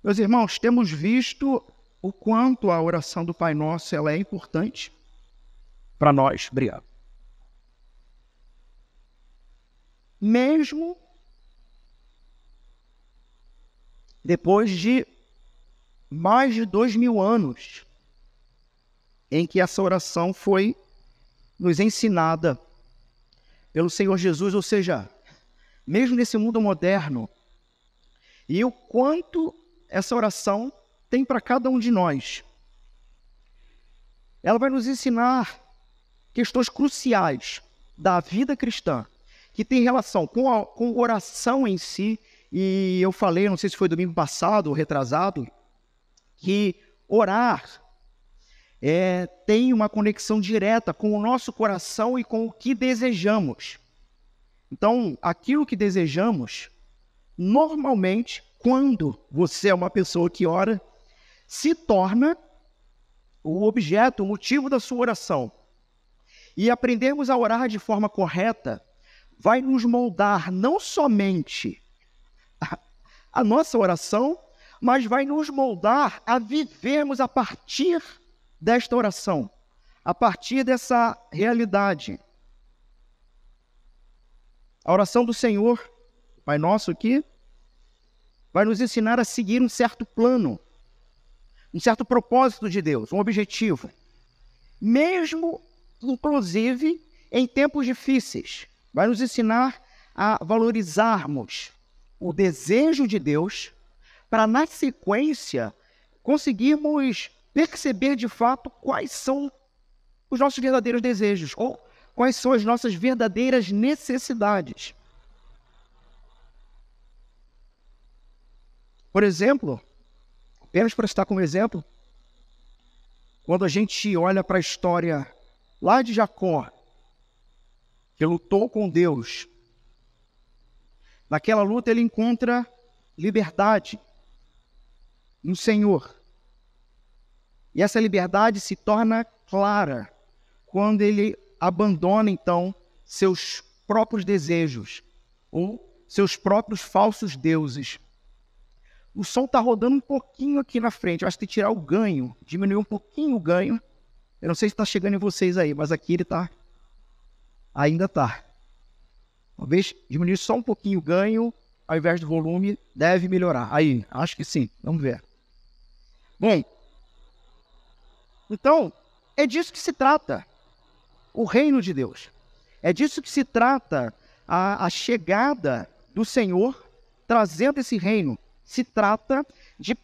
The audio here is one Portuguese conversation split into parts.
Meus irmãos, temos visto o quanto a oração do Pai Nosso ela é importante para nós. Obrigado. Mesmo depois de mais de 2000 anos em que essa oração foi nos ensinada pelo Senhor Jesus, ou seja, mesmo nesse mundo moderno, e o quanto essa oração tem para cada um de nós. Ela vai nos ensinar questões cruciais da vida cristã, que tem relação com a oração em si. E eu falei, não sei se foi domingo passado ou retrasado, que orar tem uma conexão direta com o nosso coração e com o que desejamos. Então, aquilo que desejamos, normalmente, quando você é uma pessoa que ora, se torna o objeto, o motivo da sua oração. E aprendermos a orar de forma correta vai nos moldar não somente a nossa oração, mas vai nos moldar a vivermos a partir desta oração, a partir dessa realidade. A oração do Senhor, Pai Nosso aqui, vai nos ensinar a seguir um certo plano, um certo propósito de Deus, um objetivo. Mesmo, inclusive, em tempos difíceis, vai nos ensinar a valorizarmos o desejo de Deus para, na sequência, conseguirmos perceber de fato quais são os nossos verdadeiros desejos ou quais são as nossas verdadeiras necessidades. Por exemplo, apenas para citar como exemplo, quando a gente olha para a história lá de Jacó, que lutou com Deus, naquela luta ele encontra liberdade no Senhor. E essa liberdade se torna clara quando ele abandona, então, seus próprios desejos ou seus próprios falsos deuses. O som está rodando um pouquinho aqui na frente. Eu acho que tem que tirar o ganho, diminuir um pouquinho o ganho. Eu não sei se está chegando em vocês aí, mas aqui ele está. Ainda está. Talvez diminuir só um pouquinho o ganho, ao invés do volume, deve melhorar. Aí, acho que sim. Vamos ver. Bom, então, é disso que se trata o reino de Deus. É disso que se trata a chegada do Senhor trazendo esse reino. Se trata de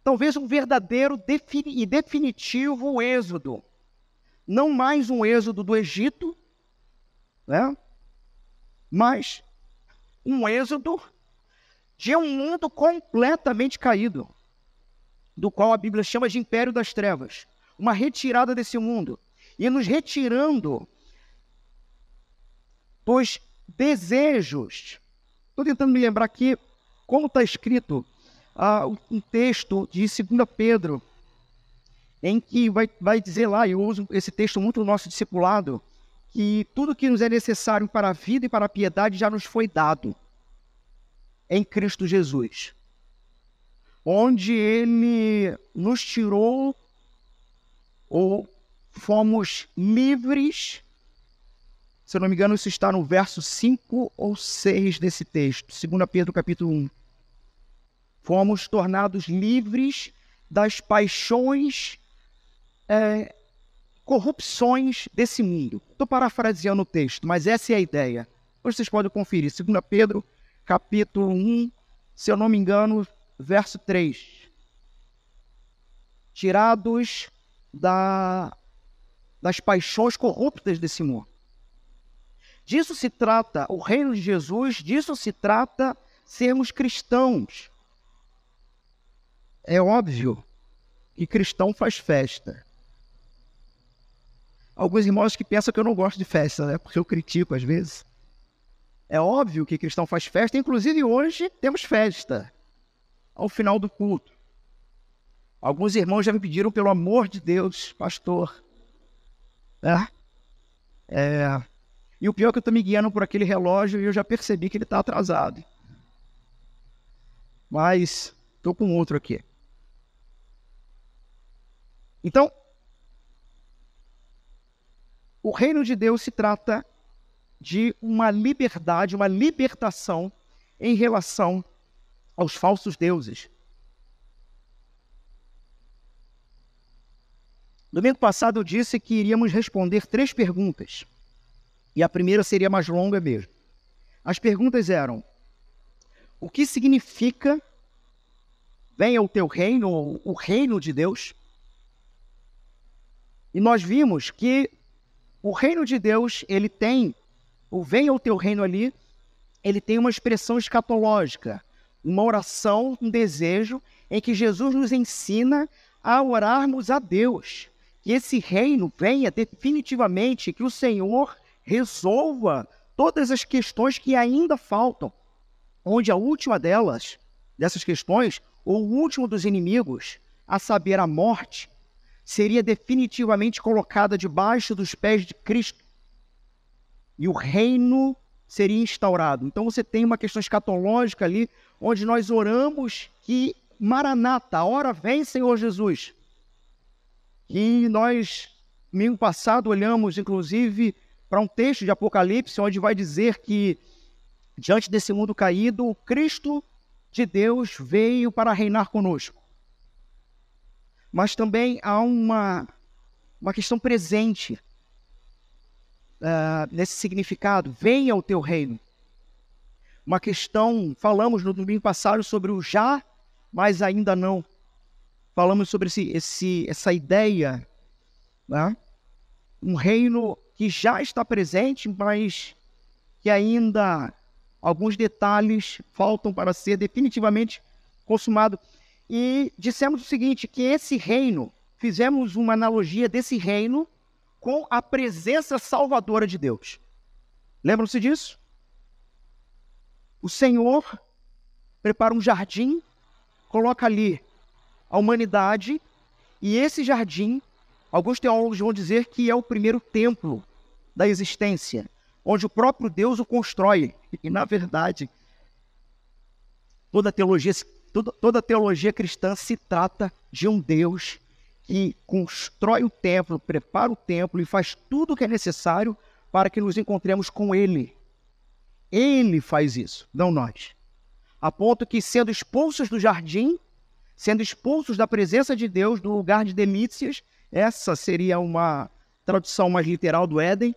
talvez um verdadeiro e definitivo êxodo. Não mais um êxodo do Egito, né? Mas um êxodo de um mundo completamente caído, do qual a Bíblia chama de império das trevas. Uma retirada desse mundo. E nos retirando dos desejos. Estou tentando me lembrar aqui como está escrito um texto de 2 Pedro, em que vai dizer lá, eu uso esse texto muito no nosso discipulado, que tudo que nos é necessário para a vida e para a piedade já nos foi dado em Cristo Jesus. Onde Ele nos tirou ou fomos livres. Se eu não me engano, isso está no verso 5 ou 6 desse texto, 2 Pedro capítulo 1. Fomos tornados livres das paixões, corrupções desse mundo. Estou parafraseando o texto, mas essa é a ideia. Hoje vocês podem conferir, 2 Pedro capítulo 1, se eu não me engano, verso 3. Tirados das paixões corruptas desse mundo. Disso se trata o reino de Jesus, disso se trata sermos cristãos. É óbvio que cristão faz festa. Alguns irmãos que pensam que eu não gosto de festa, né? Porque eu critico às vezes. É óbvio que cristão faz festa, inclusive hoje temos festa, ao final do culto. Alguns irmãos já me pediram, pelo amor de Deus, pastor, né? E o pior é que eu estou me guiando por aquele relógio e eu já percebi que ele está atrasado. mas estou com outro aqui. Então, o reino de Deus se trata de uma liberdade, uma libertação em relação aos falsos deuses. Domingo passado eu disse que iríamos responder 3 perguntas. E a primeira seria mais longa mesmo. As perguntas eram: o que significa venha o teu reino, ou o reino de Deus? E nós vimos que o reino de Deus, ele tem, o venha o teu reino ali, ele tem uma expressão escatológica, uma oração, um desejo, em que Jesus nos ensina a orarmos a Deus. Que esse reino venha definitivamente, que o Senhor resolva todas as questões que ainda faltam, onde a última dessas questões, ou o último dos inimigos, a saber, a morte, seria definitivamente colocada debaixo dos pés de Cristo. E o reino seria instaurado. Então você tem uma questão escatológica ali, onde nós oramos que Maranata, a hora vem, Senhor Jesus. E nós, domingo passado, olhamos, inclusive, para um texto de Apocalipse, onde vai dizer que, diante desse mundo caído, o Cristo de Deus veio para reinar conosco. Mas também há uma questão presente nesse significado: venha o teu reino. Uma questão, falamos no domingo passado sobre o já, mas ainda não. Falamos sobre essa ideia, né? Um reino que já está presente, mas que ainda alguns detalhes faltam para ser definitivamente consumado. E dissemos o seguinte, que esse reino, fizemos uma analogia desse reino com a presença salvadora de Deus. Lembram-se disso? O Senhor prepara um jardim, coloca ali a humanidade, e esse jardim, alguns teólogos vão dizer que é o primeiro templo da existência, onde o próprio Deus o constrói. E, na verdade, toda a teologia cristã se trata de um Deus que constrói o templo, prepara o templo e faz tudo o que é necessário para que nos encontremos com Ele. Ele faz isso, não nós. A ponto que, sendo expulsos do jardim, sendo expulsos da presença de Deus, do lugar de delícias, essa seria uma tradução mais literal do Éden,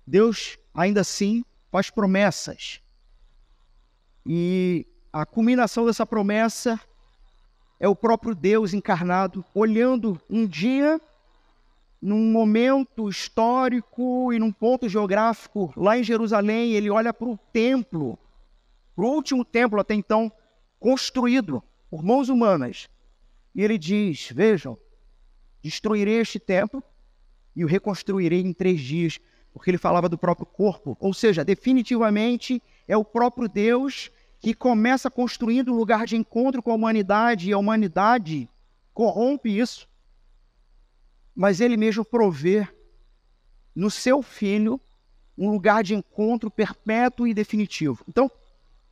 Deus, ainda assim, faz promessas. E a culminação dessa promessa é o próprio Deus encarnado, olhando um dia, num momento histórico e num ponto geográfico, lá em Jerusalém, ele olha para o templo, para o último templo até então construído por mãos humanas. E ele diz, vejam, destruirei este templo e o reconstruirei em 3 dias, porque ele falava do próprio corpo. Ou seja, definitivamente é o próprio Deus que começa construindo um lugar de encontro com a humanidade, e a humanidade corrompe isso. Mas ele mesmo provê no seu Filho um lugar de encontro perpétuo e definitivo. Então,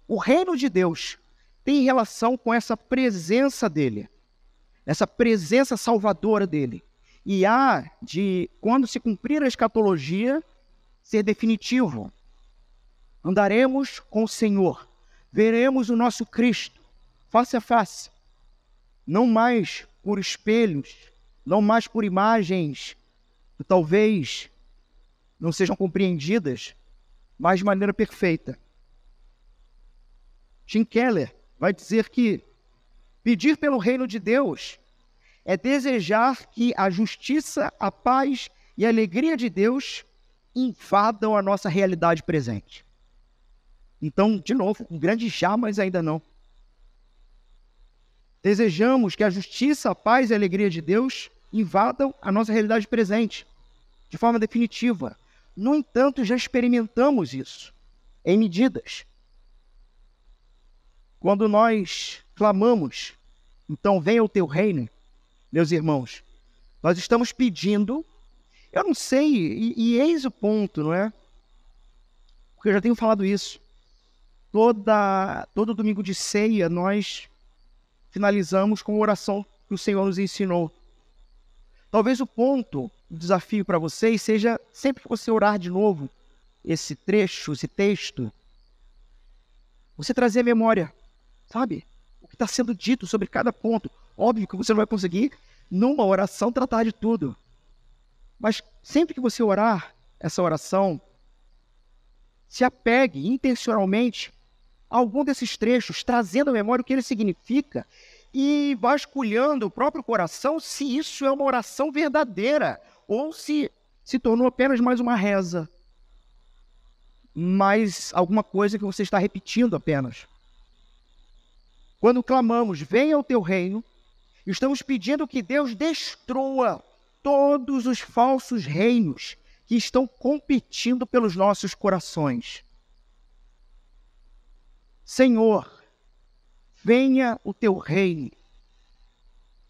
o reino de Deus tem relação com essa presença dele, essa presença salvadora dele. E há de, quando se cumprir a escatologia, ser definitivo. Andaremos com o Senhor, veremos o nosso Cristo face a face, não mais por espelhos, não mais por imagens que talvez não sejam compreendidas, mas de maneira perfeita. Tim Keller vai dizer que pedir pelo reino de Deus é desejar que a justiça, a paz e a alegria de Deus invadam a nossa realidade presente. Então, de novo, um grande já, mas ainda não. Desejamos que a justiça, a paz e a alegria de Deus invadam a nossa realidade presente, de forma definitiva. No entanto, já experimentamos isso, em medidas. Quando nós clamamos, então venha o teu reino, meus irmãos, nós estamos pedindo, eu não sei, e eis o ponto, não é? Porque eu já tenho falado isso. todo domingo de ceia, nós finalizamos com a oração que o Senhor nos ensinou. Talvez o desafio para vocês seja, sempre que você orar de novo esse trecho, esse texto, você trazer a memória, sabe? O que está sendo dito sobre cada ponto. Óbvio que você não vai conseguir, numa oração, tratar de tudo. Mas sempre que você orar essa oração, se apegue intencionalmente a algum desses trechos, trazendo à memória o que ele significa e vasculhando o próprio coração se isso é uma oração verdadeira ou se tornou apenas mais uma reza, mais alguma coisa que você está repetindo apenas. Quando clamamos, venha o teu reino, estamos pedindo que Deus destrua todos os falsos reinos que estão competindo pelos nossos corações. Senhor, venha o teu reino,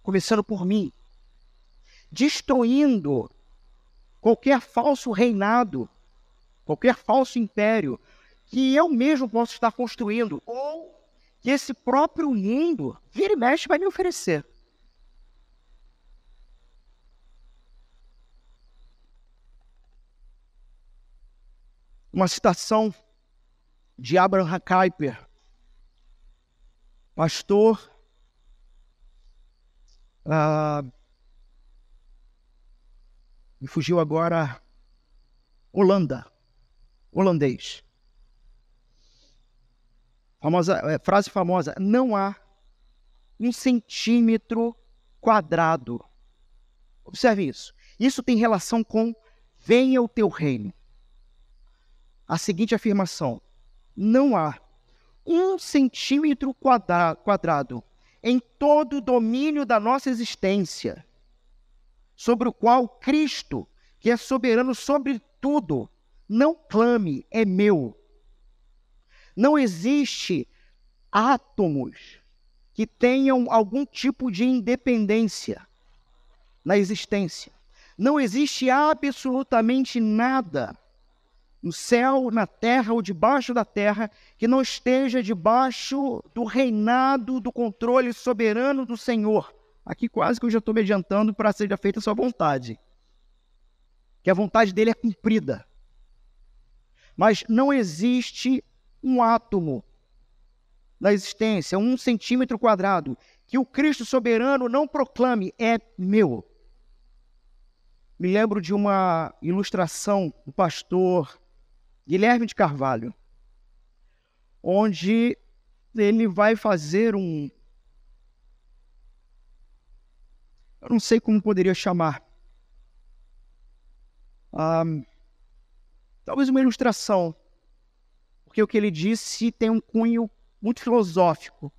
começando por mim, destruindo qualquer falso reinado, qualquer falso império que eu mesmo posso estar construindo, ou que esse próprio mundo, vira e mexe, vai me oferecer. Uma citação de Abraham Kuyper, pastor me fugiu agora, holandês. Frase famosa: não há 1 centímetro quadrado. Observe isso. Isso tem relação com venha o teu reino. A seguinte afirmação: não há 1 centímetro quadrado em todo o domínio da nossa existência, sobre o qual Cristo, que é soberano sobre tudo, não clame, é meu. Não existe átomos que tenham algum tipo de independência na existência. Não existe absolutamente nada no céu, na terra ou debaixo da terra que não esteja debaixo do reinado, do controle soberano do Senhor. Aqui quase que eu já estou me adiantando para seja feita a sua vontade. Que a vontade dele é cumprida. Mas não existe um átomo na existência, 1 centímetro quadrado, que o Cristo soberano não proclame, é meu. Me lembro de uma ilustração do pastor Guilherme de Carvalho, onde ele vai fazer eu não sei como poderia chamar, talvez uma ilustração, porque o que ele disse tem um cunho muito filosófico,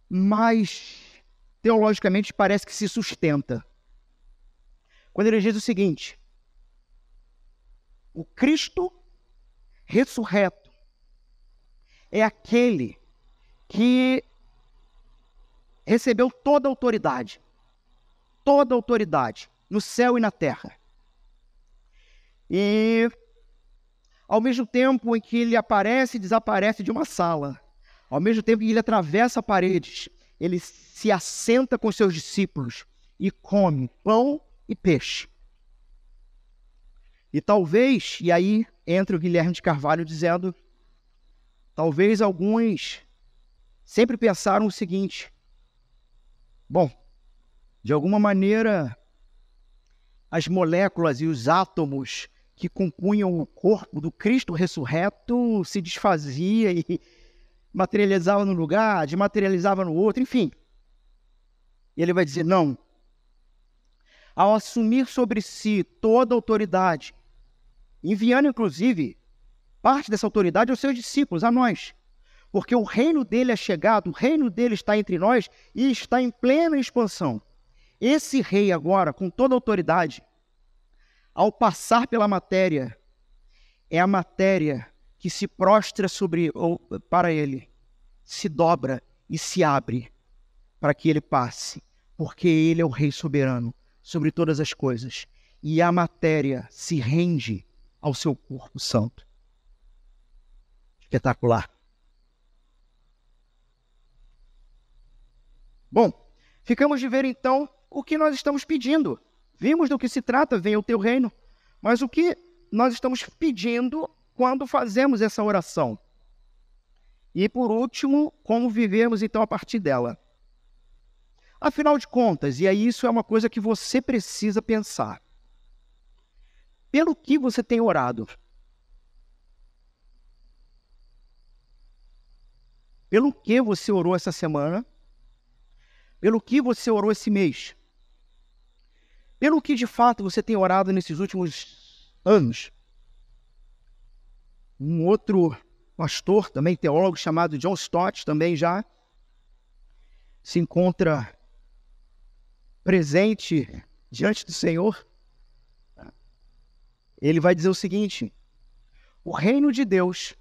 mas teologicamente parece que se sustenta. Quando ele diz o seguinte: o Cristo ressurreto é aquele que recebeu toda a autoridade no céu e na terra. E ao mesmo tempo em que ele aparece e desaparece de uma sala, ao mesmo tempo que ele atravessa paredes, ele se assenta com seus discípulos e come pão e peixe. E talvez, e aí entra o Guilherme de Carvalho dizendo, talvez alguns sempre pensaram o seguinte: bom, de alguma maneira, as moléculas e os átomos que compunham o corpo do Cristo ressurreto se desfazia e materializava num lugar, desmaterializava no outro, enfim. E ele vai dizer, não. Ao assumir sobre si toda a autoridade, enviando inclusive parte dessa autoridade aos seus discípulos, a nós, porque o reino dele é chegado, o reino dele está entre nós e está em plena expansão. Esse rei agora, com toda a autoridade, ao passar pela matéria, é a matéria que se prostra para ele, se dobra e se abre para que ele passe, porque ele é o rei soberano sobre todas as coisas, e a matéria se rende ao seu corpo santo. Espetacular. Bom, ficamos de ver então o que nós estamos pedindo. Vimos do que se trata, venha o teu reino. Mas o que nós estamos pedindo quando fazemos essa oração? E por último, como vivemos então a partir dela? Afinal de contas, e aí isso é uma coisa que você precisa pensar. Pelo que você tem orado? Pelo que você orou essa semana? Pelo que você orou esse mês? Pelo que de fato você tem orado nesses últimos anos? Um outro pastor, também teólogo, chamado John Stott, também já se encontra presente diante do Senhor. Ele vai dizer o seguinte: o reino de Deus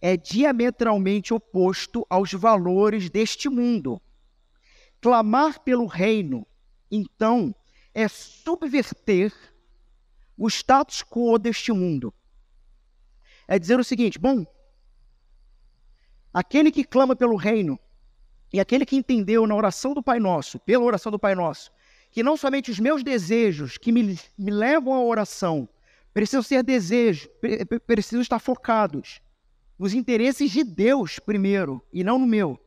é diametralmente oposto aos valores deste mundo. Clamar pelo reino, então, é subverter o status quo deste mundo. É dizer o seguinte: bom, aquele que clama pelo reino e aquele que entendeu na oração do Pai Nosso, pela oração do Pai Nosso, que não somente os meus desejos que me levam à oração precisam ser desejos, precisam estar focados nos interesses de Deus primeiro e não no meu,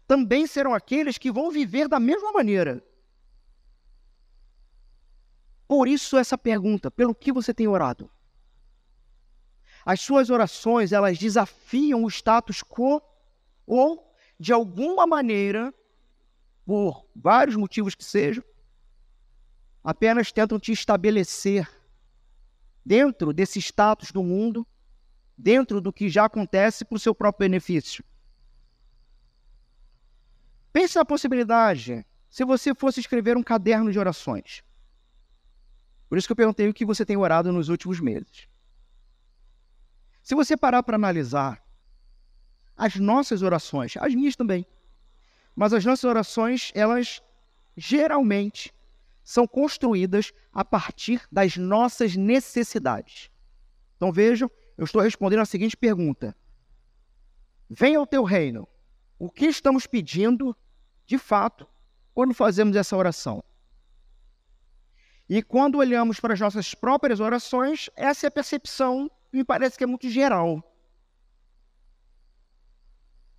também serão aqueles que vão viver da mesma maneira. Por isso essa pergunta: pelo que você tem orado? As suas orações, elas desafiam o status quo ou, de alguma maneira, por vários motivos que sejam, apenas tentam te estabelecer dentro desse status do mundo, dentro do que já acontece para o seu próprio benefício. Pense na possibilidade, se você fosse escrever um caderno de orações. Por isso que eu perguntei o que você tem orado nos últimos meses. Se você parar para analisar as nossas orações, as minhas também, mas as nossas orações, elas geralmente são construídas a partir das nossas necessidades. Então vejam, eu estou respondendo a seguinte pergunta: venha o teu reino. O que estamos pedindo, de fato, quando fazemos essa oração? E quando olhamos para as nossas próprias orações, essa é a percepção que me parece que é muito geral.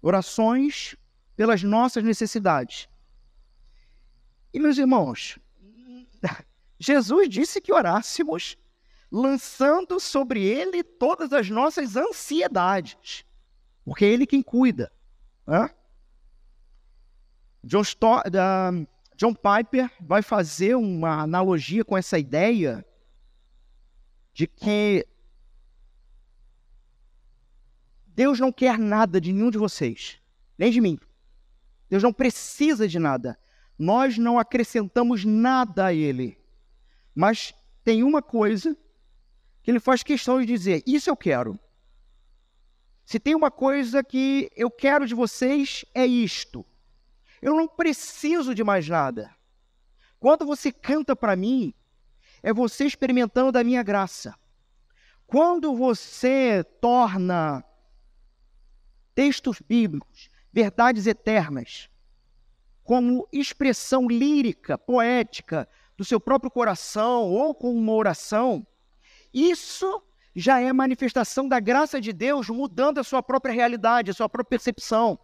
Orações pelas nossas necessidades. E, meus irmãos, Jesus disse que orássemos lançando sobre ele todas as nossas ansiedades, porque é ele quem cuida. John Piper vai fazer uma analogia com essa ideia de que Deus não quer nada de nenhum de vocês, nem de mim. Deus não precisa de nada. Nós não acrescentamos nada a Ele. Mas tem uma coisa que Ele faz questão de dizer: isso eu quero. Se tem uma coisa que eu quero de vocês, é isto. Eu não preciso de mais nada. Quando você canta para mim, é você experimentando da minha graça. Quando você torna textos bíblicos, verdades eternas, como expressão lírica, poética, do seu próprio coração ou com uma oração, isso já é manifestação da graça de Deus mudando a sua própria realidade, a sua própria percepção.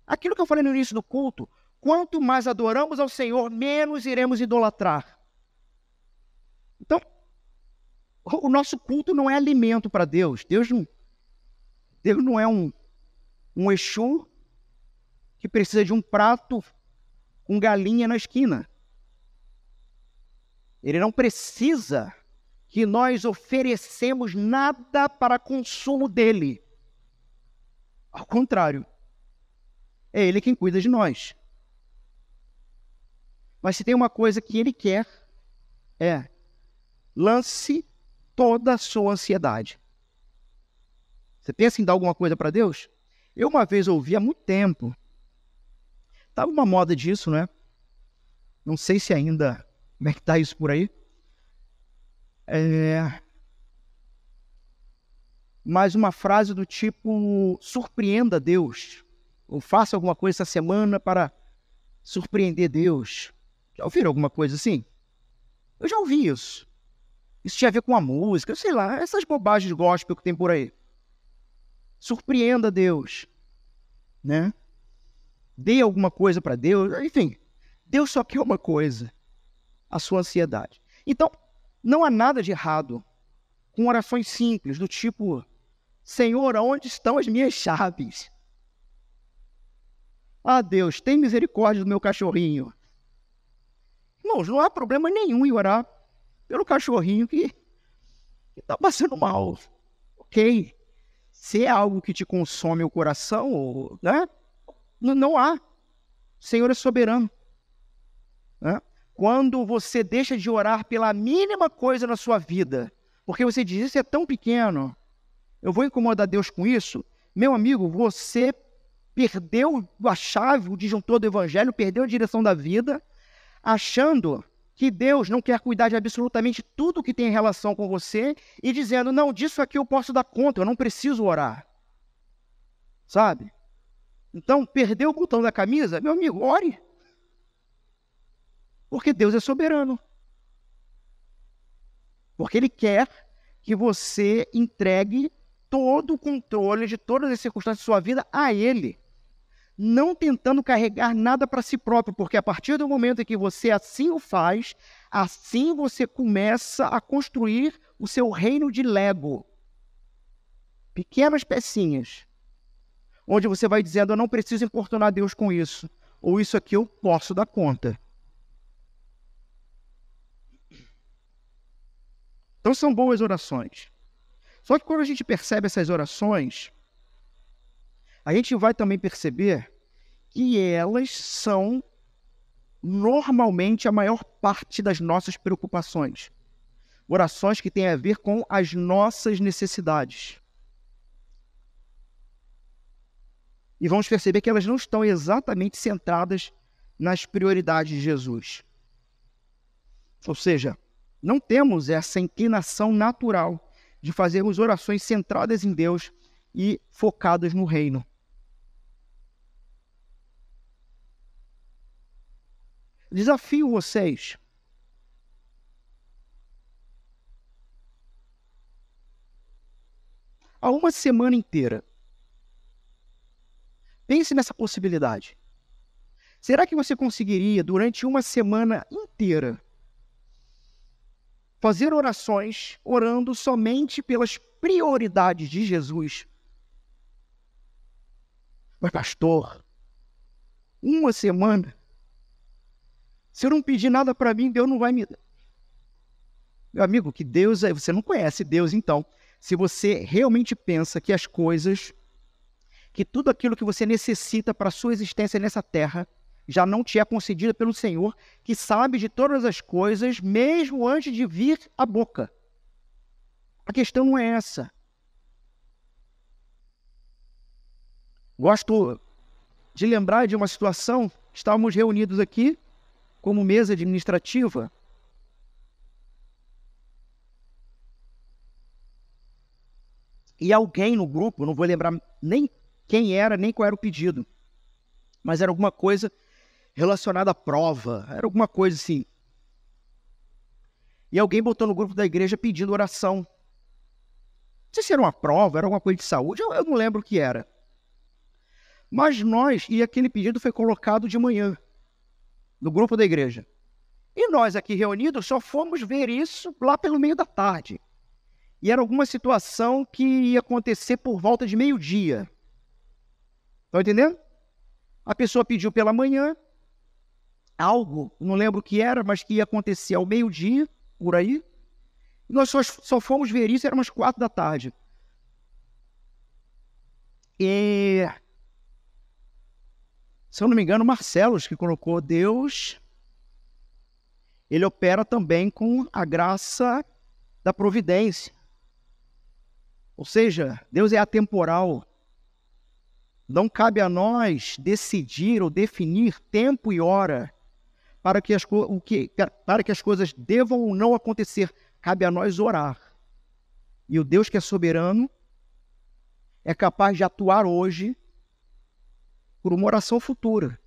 Aquilo que eu falei no início do culto: quanto mais adoramos ao Senhor, menos iremos idolatrar. Então, o nosso culto não é alimento para Deus. Deus não é um Exu que precisa de um prato com galinha na esquina. Ele não precisa que nós oferecemos nada para consumo dele. Ao contrário, é ele quem cuida de nós. Mas se tem uma coisa que ele quer, é: lance toda a sua ansiedade. Você pensa em dar alguma coisa para Deus? Eu uma vez ouvi há muito tempo. Estava uma moda disso, né? Não sei se ainda, como é que está isso por aí. Mas uma frase do tipo: surpreenda Deus. Ou faça alguma coisa essa semana para surpreender Deus. Já ouviram alguma coisa assim? Eu já ouvi isso. Isso tinha a ver com a música, sei lá, essas bobagens gospel que tem por aí. Surpreenda Deus, né? Dê alguma coisa para Deus, enfim. Deus só quer uma coisa, a sua ansiedade. Então, não há nada de errado com orações simples, do tipo: Senhor, aonde estão as minhas chaves? Ah, Deus, tem misericórdia do meu cachorrinho. Irmãos, não há problema nenhum em orar pelo cachorrinho que está passando mal. Ok. Se é algo que te consome o coração, né? Não há. O Senhor é soberano. Né? Quando você deixa de orar pela mínima coisa na sua vida, porque você diz: isso é tão pequeno, eu vou incomodar Deus com isso, meu amigo, você perdeu a chave, o disjuntor do evangelho, perdeu a direção da vida, achando que Deus não quer cuidar de absolutamente tudo que tem relação com você e dizendo: não, disso aqui eu posso dar conta, eu não preciso orar. Sabe? Então, perdeu o botão da camisa? Meu amigo, ore. Porque Deus é soberano. Porque Ele quer que você entregue todo o controle de todas as circunstâncias da sua vida a Ele. Não tentando carregar nada para si próprio, porque a partir do momento em que você assim o faz, assim você começa a construir o seu reino de Lego. Pequenas pecinhas, onde você vai dizendo: eu não preciso importunar Deus com isso, ou isso aqui eu posso dar conta. Então são boas orações. Só que quando a gente percebe essas orações, a gente vai também perceber que elas são normalmente a maior parte das nossas preocupações. Orações que têm a ver com as nossas necessidades. E vamos perceber que elas não estão exatamente centradas nas prioridades de Jesus. Ou seja, não temos essa inclinação natural de fazermos orações centradas em Deus e focadas no reino. Desafio vocês a uma semana inteira. Pense nessa possibilidade. Será que você conseguiria, durante uma semana inteira, fazer orações orando somente pelas prioridades de Jesus? Mas, pastor, uma semana? Se eu não pedir nada para mim, Deus não vai me dar. Meu amigo, que Deus é... Você não conhece Deus, então. Se você realmente pensa que as coisas, que tudo aquilo que você necessita para a sua existência nessa terra, já não te é concedido pelo Senhor, que sabe de todas as coisas, mesmo antes de vir à boca. A questão não é essa. Gosto de lembrar de uma situação, estávamos reunidos aqui, como mesa administrativa, e alguém no grupo, não vou lembrar nem quem era, nem qual era o pedido, mas era alguma coisa relacionada à prova, era alguma coisa assim. E alguém botou no grupo da igreja pedindo oração. Não sei se era uma prova, era alguma coisa de saúde, eu não lembro o que era. Mas aquele pedido foi colocado de manhã, no grupo da igreja. E nós aqui reunidos só fomos ver isso lá pelo meio da tarde. E era alguma situação que ia acontecer por volta de meio-dia. Estão entendendo? A pessoa pediu pela manhã, algo, não lembro o que era, mas que ia acontecer ao meio-dia, por aí. E nós só fomos ver isso, era umas 4 da tarde. E, se eu não me engano, Marcelos que colocou: Deus, Ele opera também com a graça da providência. Ou seja, Deus é atemporal. Não cabe a nós decidir ou definir tempo e hora para que as coisas devam ou não acontecer. Cabe a nós orar. E o Deus que é soberano é capaz de atuar hoje por uma oração futura.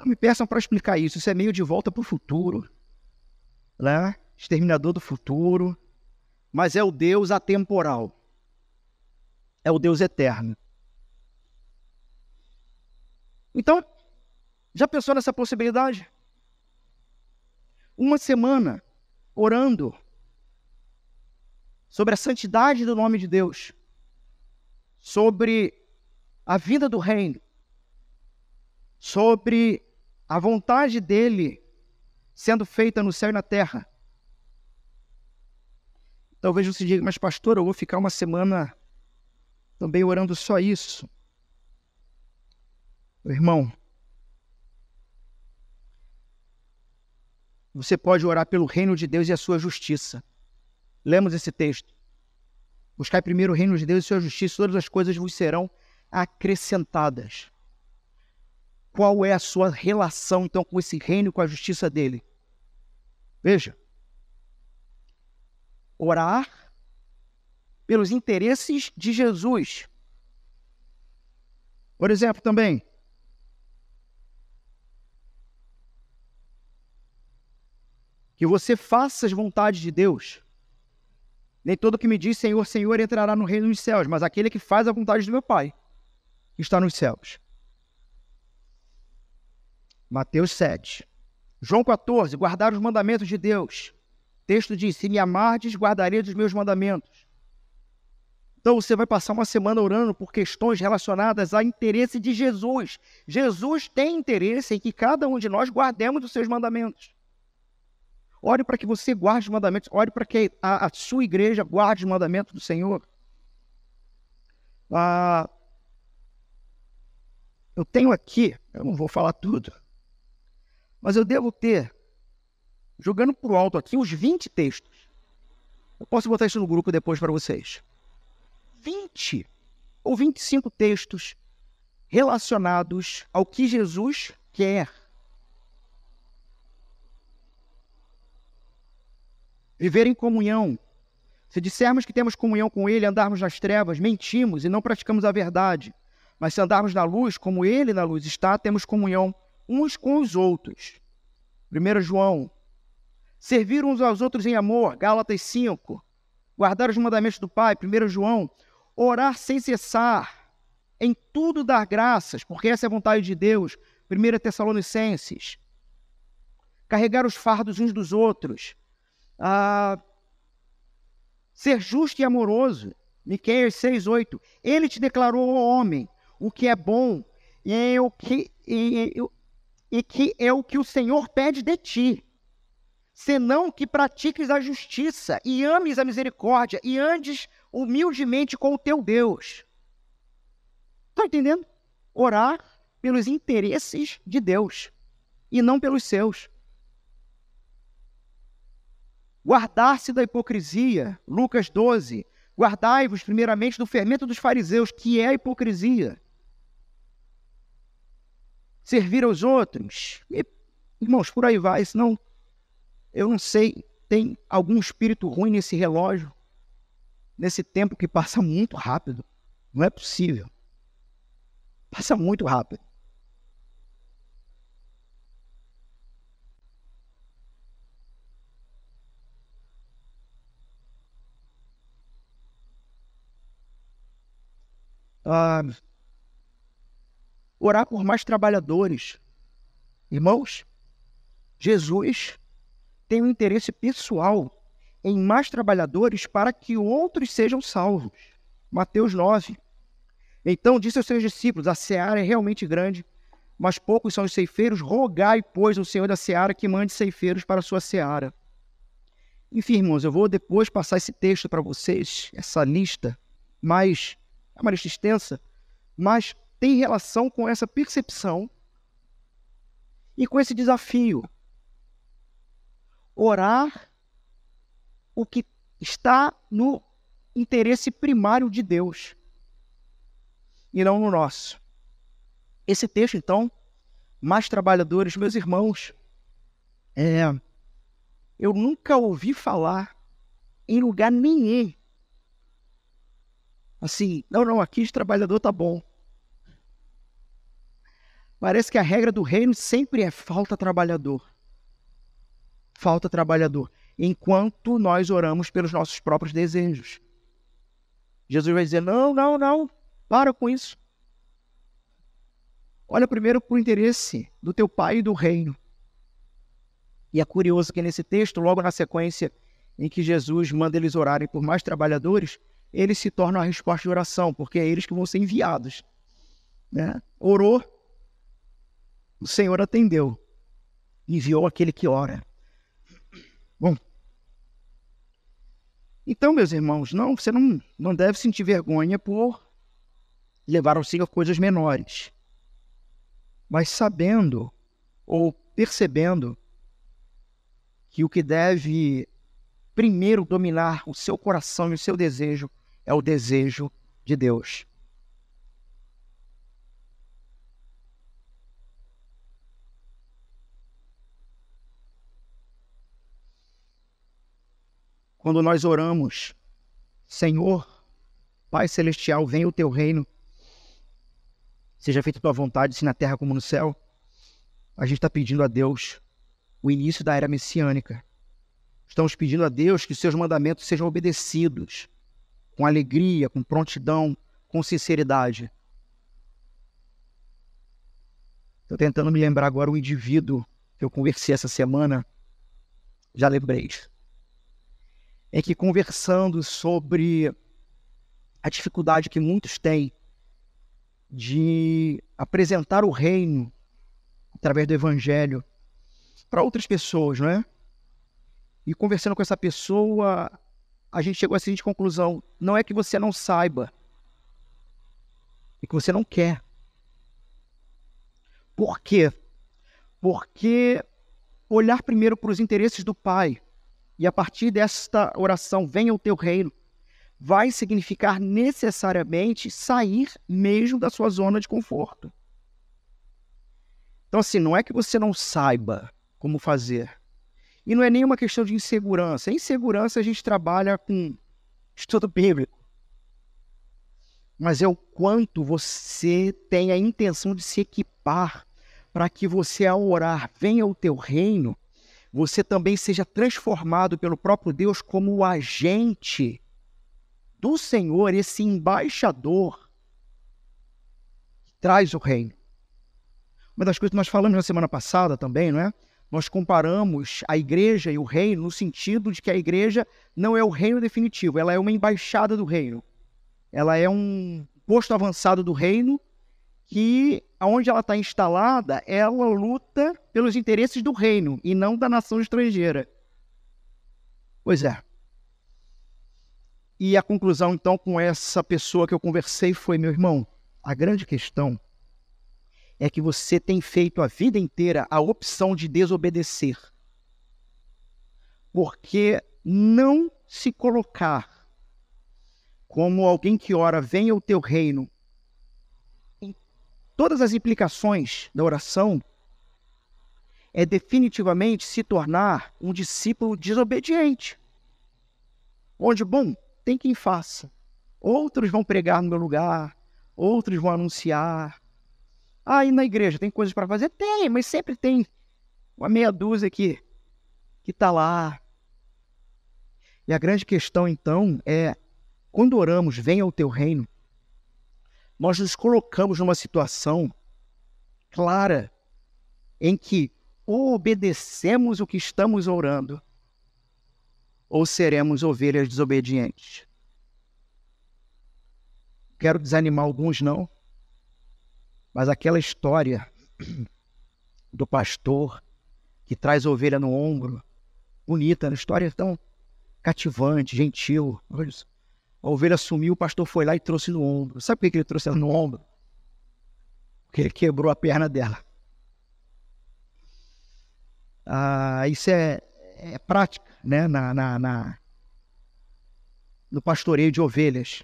Não me peçam para explicar isso. Isso é meio de volta para o futuro, né? Exterminador do futuro. Mas é o Deus atemporal. É o Deus eterno. Então, já pensou nessa possibilidade? Uma semana orando sobre a santidade do nome de Deus, sobre a vida do reino, sobre a vontade dele sendo feita no céu e na terra. Talvez você diga, mas pastor, eu vou ficar uma semana também orando só isso. Meu irmão, você pode orar pelo reino de Deus e a sua justiça. Lemos esse texto. Buscai primeiro o reino de Deus e a sua justiça, todas as coisas vos serão acrescentadas. Qual é a sua relação, então, com esse reino e com a justiça dele? Veja. Orar pelos interesses de Jesus. Por exemplo, também, que você faça as vontades de Deus. Nem todo que me diz Senhor, Senhor entrará no reino dos céus, mas aquele que faz a vontade do meu Pai, que está nos céus. Mateus 7. João 14, guardar os mandamentos de Deus. O texto diz, se me amardes, guardareis os meus mandamentos. Então você vai passar uma semana orando por questões relacionadas a interesse de Jesus. Jesus tem interesse em que cada um de nós guardemos os seus mandamentos. Ore para que você guarde os mandamentos. Ore para que a sua igreja guarde os mandamentos do Senhor. Eu tenho aqui, eu não vou falar tudo, mas eu devo ter, jogando por alto aqui, uns 20 textos. Eu posso botar isso no grupo depois para vocês. 20 ou 25 textos relacionados ao que Jesus quer. Viver em comunhão. Se dissermos que temos comunhão com Ele, andarmos nas trevas, mentimos e não praticamos a verdade. Mas se andarmos na luz, como Ele na luz está, temos comunhão uns com os outros. 1 João. Servir uns aos outros em amor, Gálatas 5. Guardar os mandamentos do Pai, 1 João. Orar sem cessar, em tudo dar graças, porque essa é a vontade de Deus, 1 Tessalonicenses. Carregar os fardos uns dos outros. Ser justo e amoroso, Miqueias 6:8. Ele te declarou, ó homem, o que é bom e que é o que o Senhor pede de ti, senão que pratiques a justiça e ames a misericórdia e andes humildemente com o teu Deus. Está entendendo? Orar pelos interesses de Deus e não pelos seus. Guardar-se da hipocrisia, Lucas 12. Guardai-vos primeiramente do fermento dos fariseus, que é a hipocrisia. Servir aos outros. E, irmãos, por aí vai, senão, eu não sei, tem algum espírito ruim nesse relógio, nesse tempo que passa muito rápido. Não é possível. Passa muito rápido. Orar por mais trabalhadores. Irmãos, Jesus tem um interesse pessoal em mais trabalhadores para que outros sejam salvos. Mateus 9. Então disse aos seus discípulos, a seara é realmente grande, mas poucos são os ceifeiros, rogai, pois, ao Senhor da seara que mande ceifeiros para a sua seara. Enfim, irmãos, eu vou depois passar esse texto para vocês, essa lista, mas é uma lista extensa, mas tem relação com essa percepção e com esse desafio. Orar o que está no interesse primário de Deus e não no nosso. Esse texto, então, mais trabalhadores, meus irmãos, eu nunca ouvi falar em lugar nenhum assim, não, aqui de trabalhador tá bom. Parece que a regra do reino sempre é falta trabalhador. Falta trabalhador. Enquanto nós oramos pelos nossos próprios desejos. Jesus vai dizer, não, para com isso. Olha primeiro para o interesse do teu pai e do reino. E é curioso que nesse texto, logo na sequência em que Jesus manda eles orarem por mais trabalhadores, eles se tornam a resposta de oração, porque é eles que vão ser enviados. Né? Orou, o Senhor atendeu, enviou aquele que ora. Bom, então, meus irmãos, você não deve sentir vergonha por levar ao Senhor coisas menores, mas sabendo ou percebendo que o que deve primeiro dominar o seu coração e o seu desejo é o desejo de Deus. Quando nós oramos, Senhor, Pai Celestial, venha o teu reino, seja feita a tua vontade, assim na terra como no céu, a gente está pedindo a Deus o início da era messiânica. Estamos pedindo a Deus que seus mandamentos sejam obedecidos com alegria, com prontidão, com sinceridade. Estou tentando me lembrar agora um indivíduo que eu conversei essa semana, já lembrei. É que conversando sobre a dificuldade que muitos têm de apresentar o reino através do evangelho para outras pessoas, não é? E conversando com essa pessoa, a gente chegou à seguinte conclusão: não é que você não saiba, é que você não quer. Por quê? Porque olhar primeiro para os interesses do Pai, e a partir desta oração, venha o teu reino, vai significar necessariamente sair mesmo da sua zona de conforto. Então, assim, não é que você não saiba como fazer. E não é nenhuma questão de insegurança. Em insegurança, a gente trabalha com estudo bíblico. Mas é o quanto você tem a intenção de se equipar para que você, ao orar, venha o teu reino, você também seja transformado pelo próprio Deus como o agente do Senhor, esse embaixador que traz o reino. Uma das coisas que nós falamos na semana passada também, não é? Nós comparamos a igreja e o reino no sentido de que a igreja não é o reino definitivo, ela é uma embaixada do reino. Ela é um posto avançado do reino que, onde ela está instalada, ela luta pelos interesses do reino e não da nação estrangeira. Pois é. E a conclusão, então, com essa pessoa que eu conversei foi, meu irmão, a grande questão é que você tem feito a vida inteira a opção de desobedecer. Porque não se colocar como alguém que ora, venha o teu reino, em todas as implicações da oração, é definitivamente se tornar um discípulo desobediente. Onde, bom, tem quem faça. Outros vão pregar no meu lugar, outros vão anunciar. Ah, e na igreja tem coisas para fazer? Tem, mas sempre tem uma meia dúzia que está lá. E a grande questão, então, é, quando oramos, venha o teu reino, nós nos colocamos numa situação clara em que ou obedecemos o que estamos orando, ou seremos ovelhas desobedientes. Quero desanimar alguns, não, mas aquela história do pastor que traz a ovelha no ombro, bonita, uma história tão cativante, gentil. Olha isso. A ovelha sumiu, o pastor foi lá e trouxe no ombro. Sabe por que ele trouxe ela no ombro? Porque ele quebrou a perna dela. Isso é prática, né? No pastoreio de ovelhas.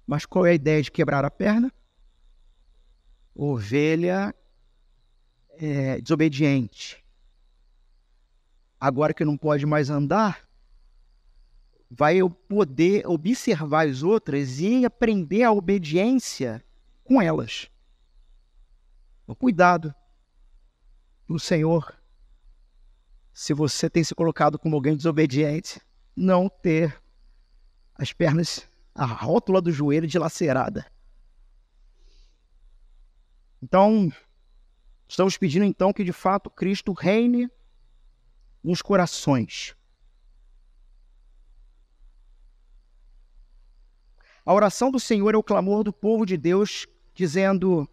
Mas qual é a ideia de quebrar a perna? Ovelha desobediente. Agora que não pode mais andar, vai poder observar as outras e aprender a obediência com elas. Cuidado no Senhor, se você tem se colocado como alguém desobediente, não ter as pernas, a rótula do joelho dilacerada. Então, estamos pedindo então que de fato Cristo reine nos corações. A oração do Senhor é o clamor do povo de Deus, dizendo,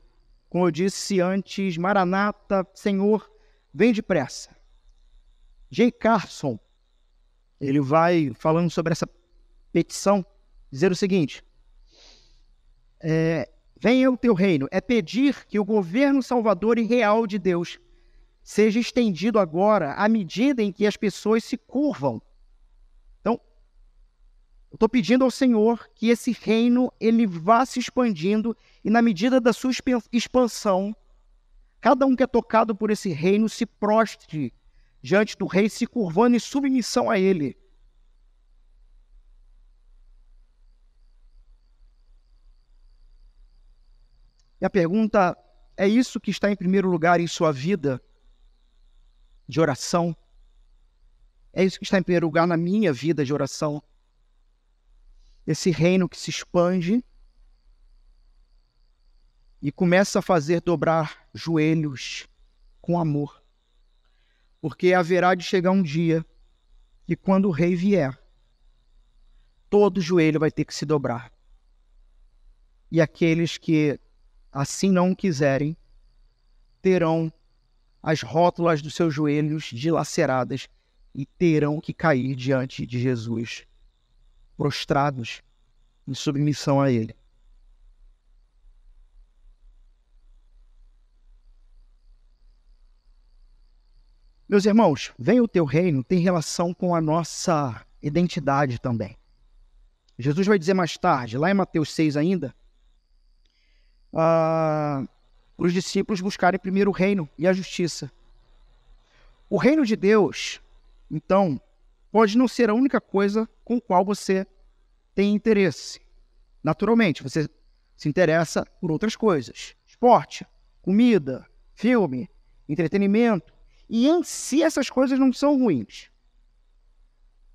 como eu disse antes, Maranata, Senhor, vem depressa. J. Carson, ele vai falando sobre essa petição, dizer o seguinte, venha o teu reino, é pedir que o governo salvador e real de Deus seja estendido agora à medida em que as pessoas se curvam. Então, eu estou pedindo ao Senhor que esse reino ele vá se expandindo e na medida da sua expansão, cada um que é tocado por esse reino se prostre diante do rei, se curvando em submissão a ele. E a pergunta é isso que está em primeiro lugar em sua vida de oração? É isso que está em primeiro lugar na minha vida de oração? Esse reino que se expande e começa a fazer dobrar joelhos com amor. Porque haverá de chegar um dia que quando o rei vier, todo joelho vai ter que se dobrar. E aqueles que assim não quiserem, terão as rótulas dos seus joelhos dilaceradas e terão que cair diante de Jesus, prostrados em submissão a Ele. Meus irmãos, venha o teu reino tem relação com a nossa identidade também. Jesus vai dizer mais tarde, lá em Mateus 6 ainda, os discípulos buscarem primeiro o reino e a justiça. O reino de Deus, então, pode não ser a única coisa com a qual você tem interesse. Naturalmente, você se interessa por outras coisas. Esporte, comida, filme, entretenimento. E em si essas coisas não são ruins.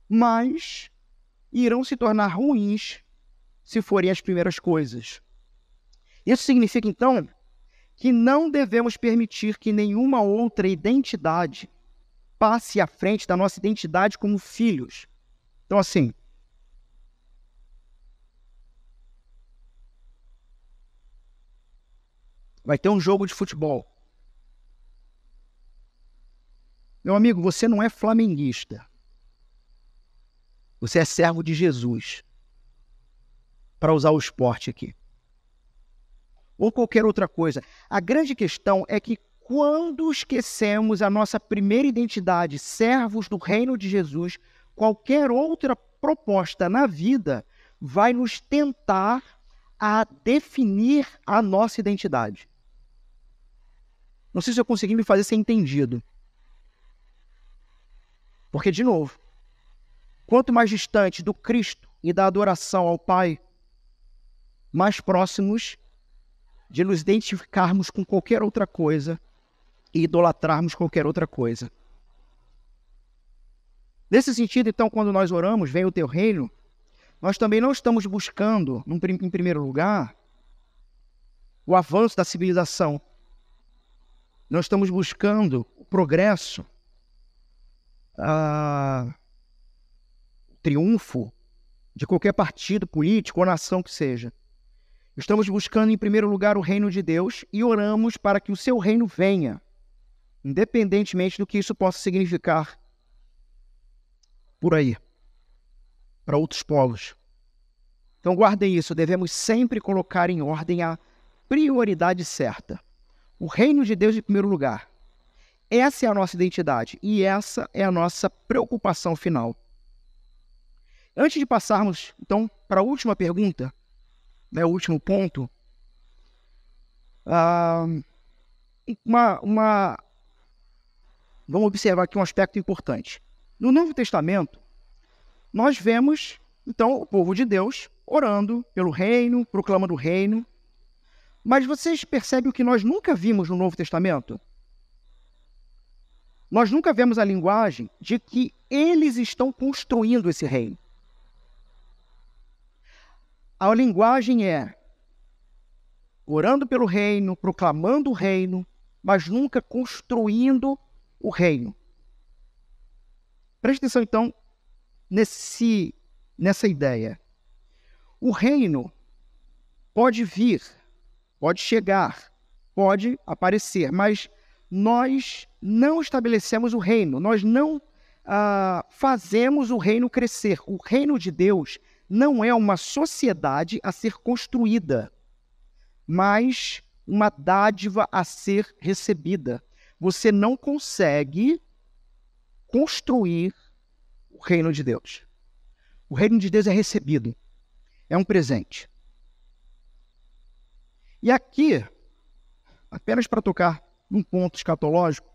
Mas irão se tornar ruins se forem as primeiras coisas. Isso significa, então, que não devemos permitir que nenhuma outra identidade passe à frente da nossa identidade como filhos. Então, assim, vai ter um jogo de futebol. Meu amigo, você não é flamenguista. Você é servo de Jesus. Para usar o esporte aqui. Ou qualquer outra coisa. A grande questão é que quando esquecemos a nossa primeira identidade, servos do reino de Jesus, qualquer outra proposta na vida vai nos tentar a definir a nossa identidade. Não sei se eu consegui me fazer ser entendido. Porque, de novo, quanto mais distante do Cristo e da adoração ao Pai, mais próximos de nos identificarmos com qualquer outra coisa e idolatrarmos qualquer outra coisa. Nesse sentido, então, quando nós oramos, venha o teu reino, nós também não estamos buscando, em primeiro lugar, o avanço da civilização. Nós estamos buscando o progresso, o triunfo de qualquer partido político ou nação que seja. Estamos buscando, em primeiro lugar, o reino de Deus e oramos para que o seu reino venha, independentemente do que isso possa significar por aí, para outros povos. Então guardem isso, devemos sempre colocar em ordem a prioridade certa. O reino de Deus em primeiro lugar. Essa é a nossa identidade e essa é a nossa preocupação final. Antes de passarmos, então, para a última pergunta, o último ponto, vamos observar aqui um aspecto importante. No Novo Testamento, nós vemos, então, o povo de Deus orando pelo reino, proclamando o reino, Mas vocês percebem o que nós nunca vimos no Novo Testamento? Nós nunca vemos a linguagem de que eles estão construindo esse reino. A linguagem é orando pelo reino, proclamando o reino, mas nunca construindo o reino. Preste atenção, então, nessa ideia. O reino pode vir, pode chegar, pode aparecer, mas nós não estabelecemos o reino, nós não fazemos o reino crescer. O reino de Deus não é uma sociedade a ser construída, mas uma dádiva a ser recebida. Você não consegue construir o reino de Deus. O reino de Deus é recebido, é um presente. E aqui, apenas para tocar num ponto escatológico,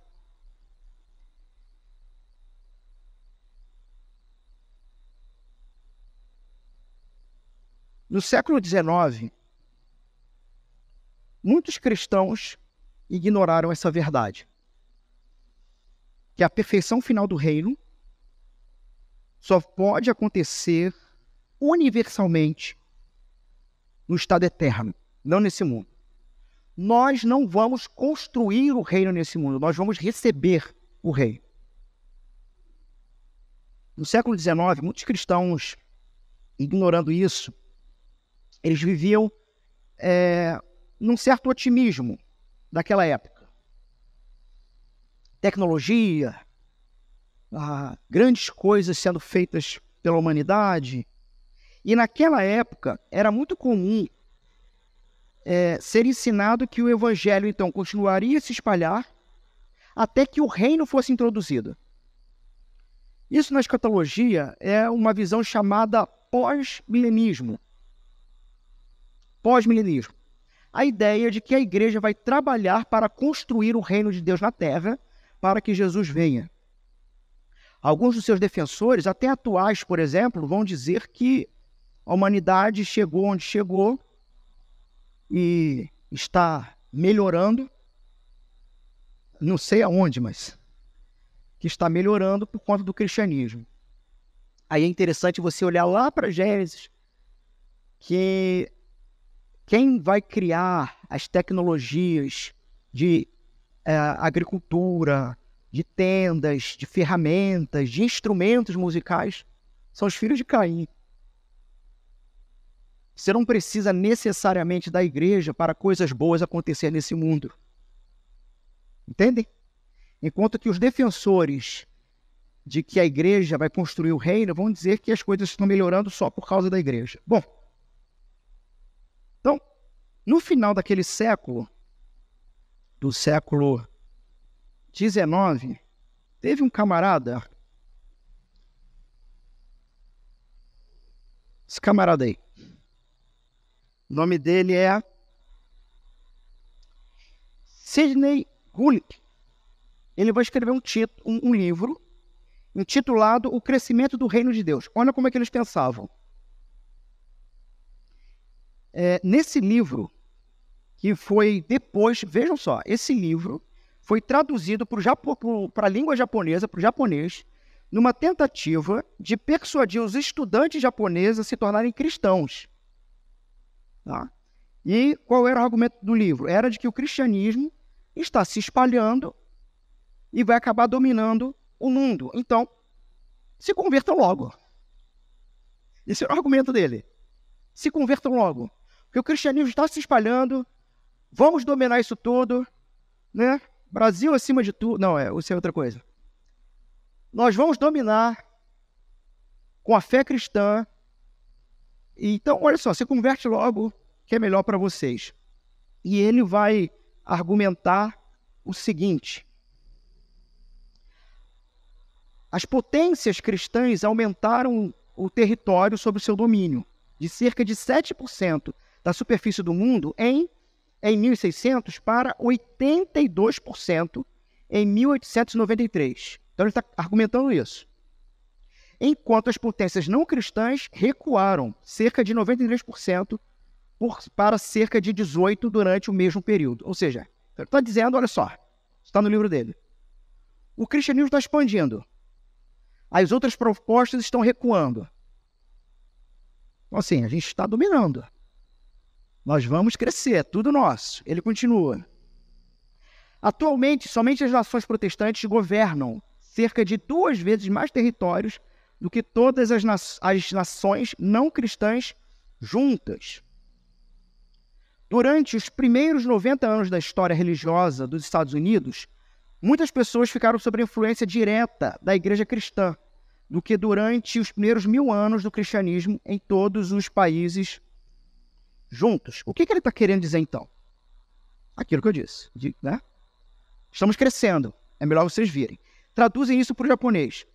no século XIX, muitos cristãos ignoraram essa verdade, que a perfeição final do reino só pode acontecer universalmente no estado eterno, não nesse mundo. Nós não vamos construir o reino nesse mundo, nós vamos receber o reino. No século XIX, muitos cristãos, ignorando isso, eles viviam num certo otimismo daquela época. Tecnologia, grandes coisas sendo feitas pela humanidade. E naquela época era muito comum ser ensinado que o evangelho, então, continuaria a se espalhar até que o reino fosse introduzido. Isso na escatologia é uma visão chamada pós-milenismo. Pós-milenismo. A ideia de que a igreja vai trabalhar para construir o reino de Deus na terra para que Jesus venha. Alguns dos seus defensores, até atuais, por exemplo, vão dizer que a humanidade chegou onde chegou e está melhorando, não sei aonde, mas que está melhorando por conta do cristianismo. Aí é interessante você olhar lá para Gênesis, que quem vai criar as tecnologias de agricultura, de tendas, de ferramentas, de instrumentos musicais, são os filhos de Caim. Você não precisa necessariamente da igreja para coisas boas acontecer nesse mundo. Entendem? Enquanto que os defensores de que a igreja vai construir o reino vão dizer que as coisas estão melhorando só por causa da igreja. Bom, então, no final daquele século, do século XIX, teve um camarada, esse camarada aí, o nome dele é Sidney Gulick. Ele vai escrever um livro intitulado O Crescimento do Reino de Deus. Olha como é que eles pensavam. Nesse livro, que foi depois, vejam só, esse livro foi traduzido para a língua japonesa, para o japonês, numa tentativa de persuadir os estudantes japoneses a se tornarem cristãos. Tá? E qual era o argumento do livro? Era de que o cristianismo está se espalhando e vai acabar dominando o mundo. Então, se convertam logo. Esse era o argumento dele. Se convertam logo. Porque o cristianismo está se espalhando, vamos dominar isso tudo, né? Brasil acima de tudo. Não, isso é outra coisa. Nós vamos dominar com a fé cristã. Então, olha só, se converte logo, que é melhor para vocês. E ele vai argumentar o seguinte: as potências cristãs aumentaram o território sob o seu domínio, de cerca de 7% da superfície do mundo em 1600 para 82% em 1893. Então ele está argumentando isso. Enquanto as potências não cristãs recuaram cerca de 93% para cerca de 18 durante o mesmo período. Ou seja, ele está dizendo, olha só, está no livro dele. O cristianismo está expandindo. As outras propostas estão recuando. Então, assim, a gente está dominando. Nós vamos crescer, é tudo nosso. Ele continua. Atualmente, somente as nações protestantes governam cerca de 2 vezes mais territórios do que todas as nações não cristãs juntas. Durante os primeiros 90 anos da história religiosa dos Estados Unidos, muitas pessoas ficaram sob a influência direta da igreja cristã do que durante os primeiros 1000 anos do cristianismo em todos os países juntos. O que ele está querendo dizer, então? Aquilo que eu disse, né? Estamos crescendo, é melhor vocês virem. Traduzem isso para o japonês.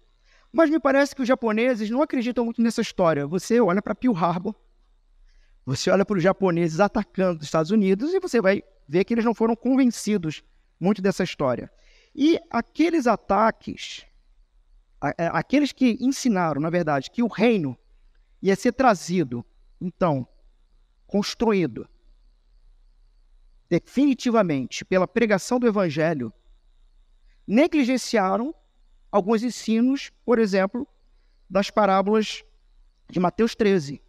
Mas me parece que os japoneses não acreditam muito nessa história. Você olha para Pearl Harbor, você olha para os japoneses atacando os Estados Unidos e você vai ver que eles não foram convencidos muito dessa história. E aqueles ataques, aqueles que ensinaram, na verdade, que o reino ia ser trazido, então, construído definitivamente pela pregação do evangelho, negligenciaram alguns ensinos, por exemplo, das parábolas de Mateus 13.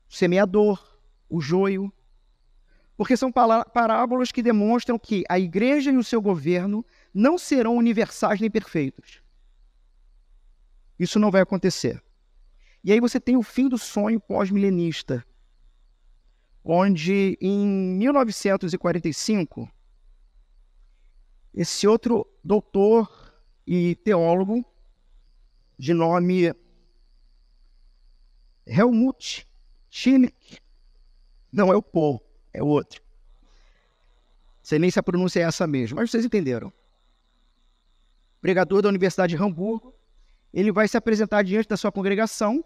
O semeador, o joio, porque são parábolas que demonstram que a igreja e o seu governo não serão universais nem perfeitos. Isso não vai acontecer. E aí você tem o fim do sonho pós-milenista, onde em 1945, esse outro doutor e teólogo, de nome Helmut Schlick, não é o Paul, é o outro. Não sei nem se a pronúncia é essa mesmo, mas vocês entenderam. Pregador da Universidade de Hamburgo, ele vai se apresentar diante da sua congregação,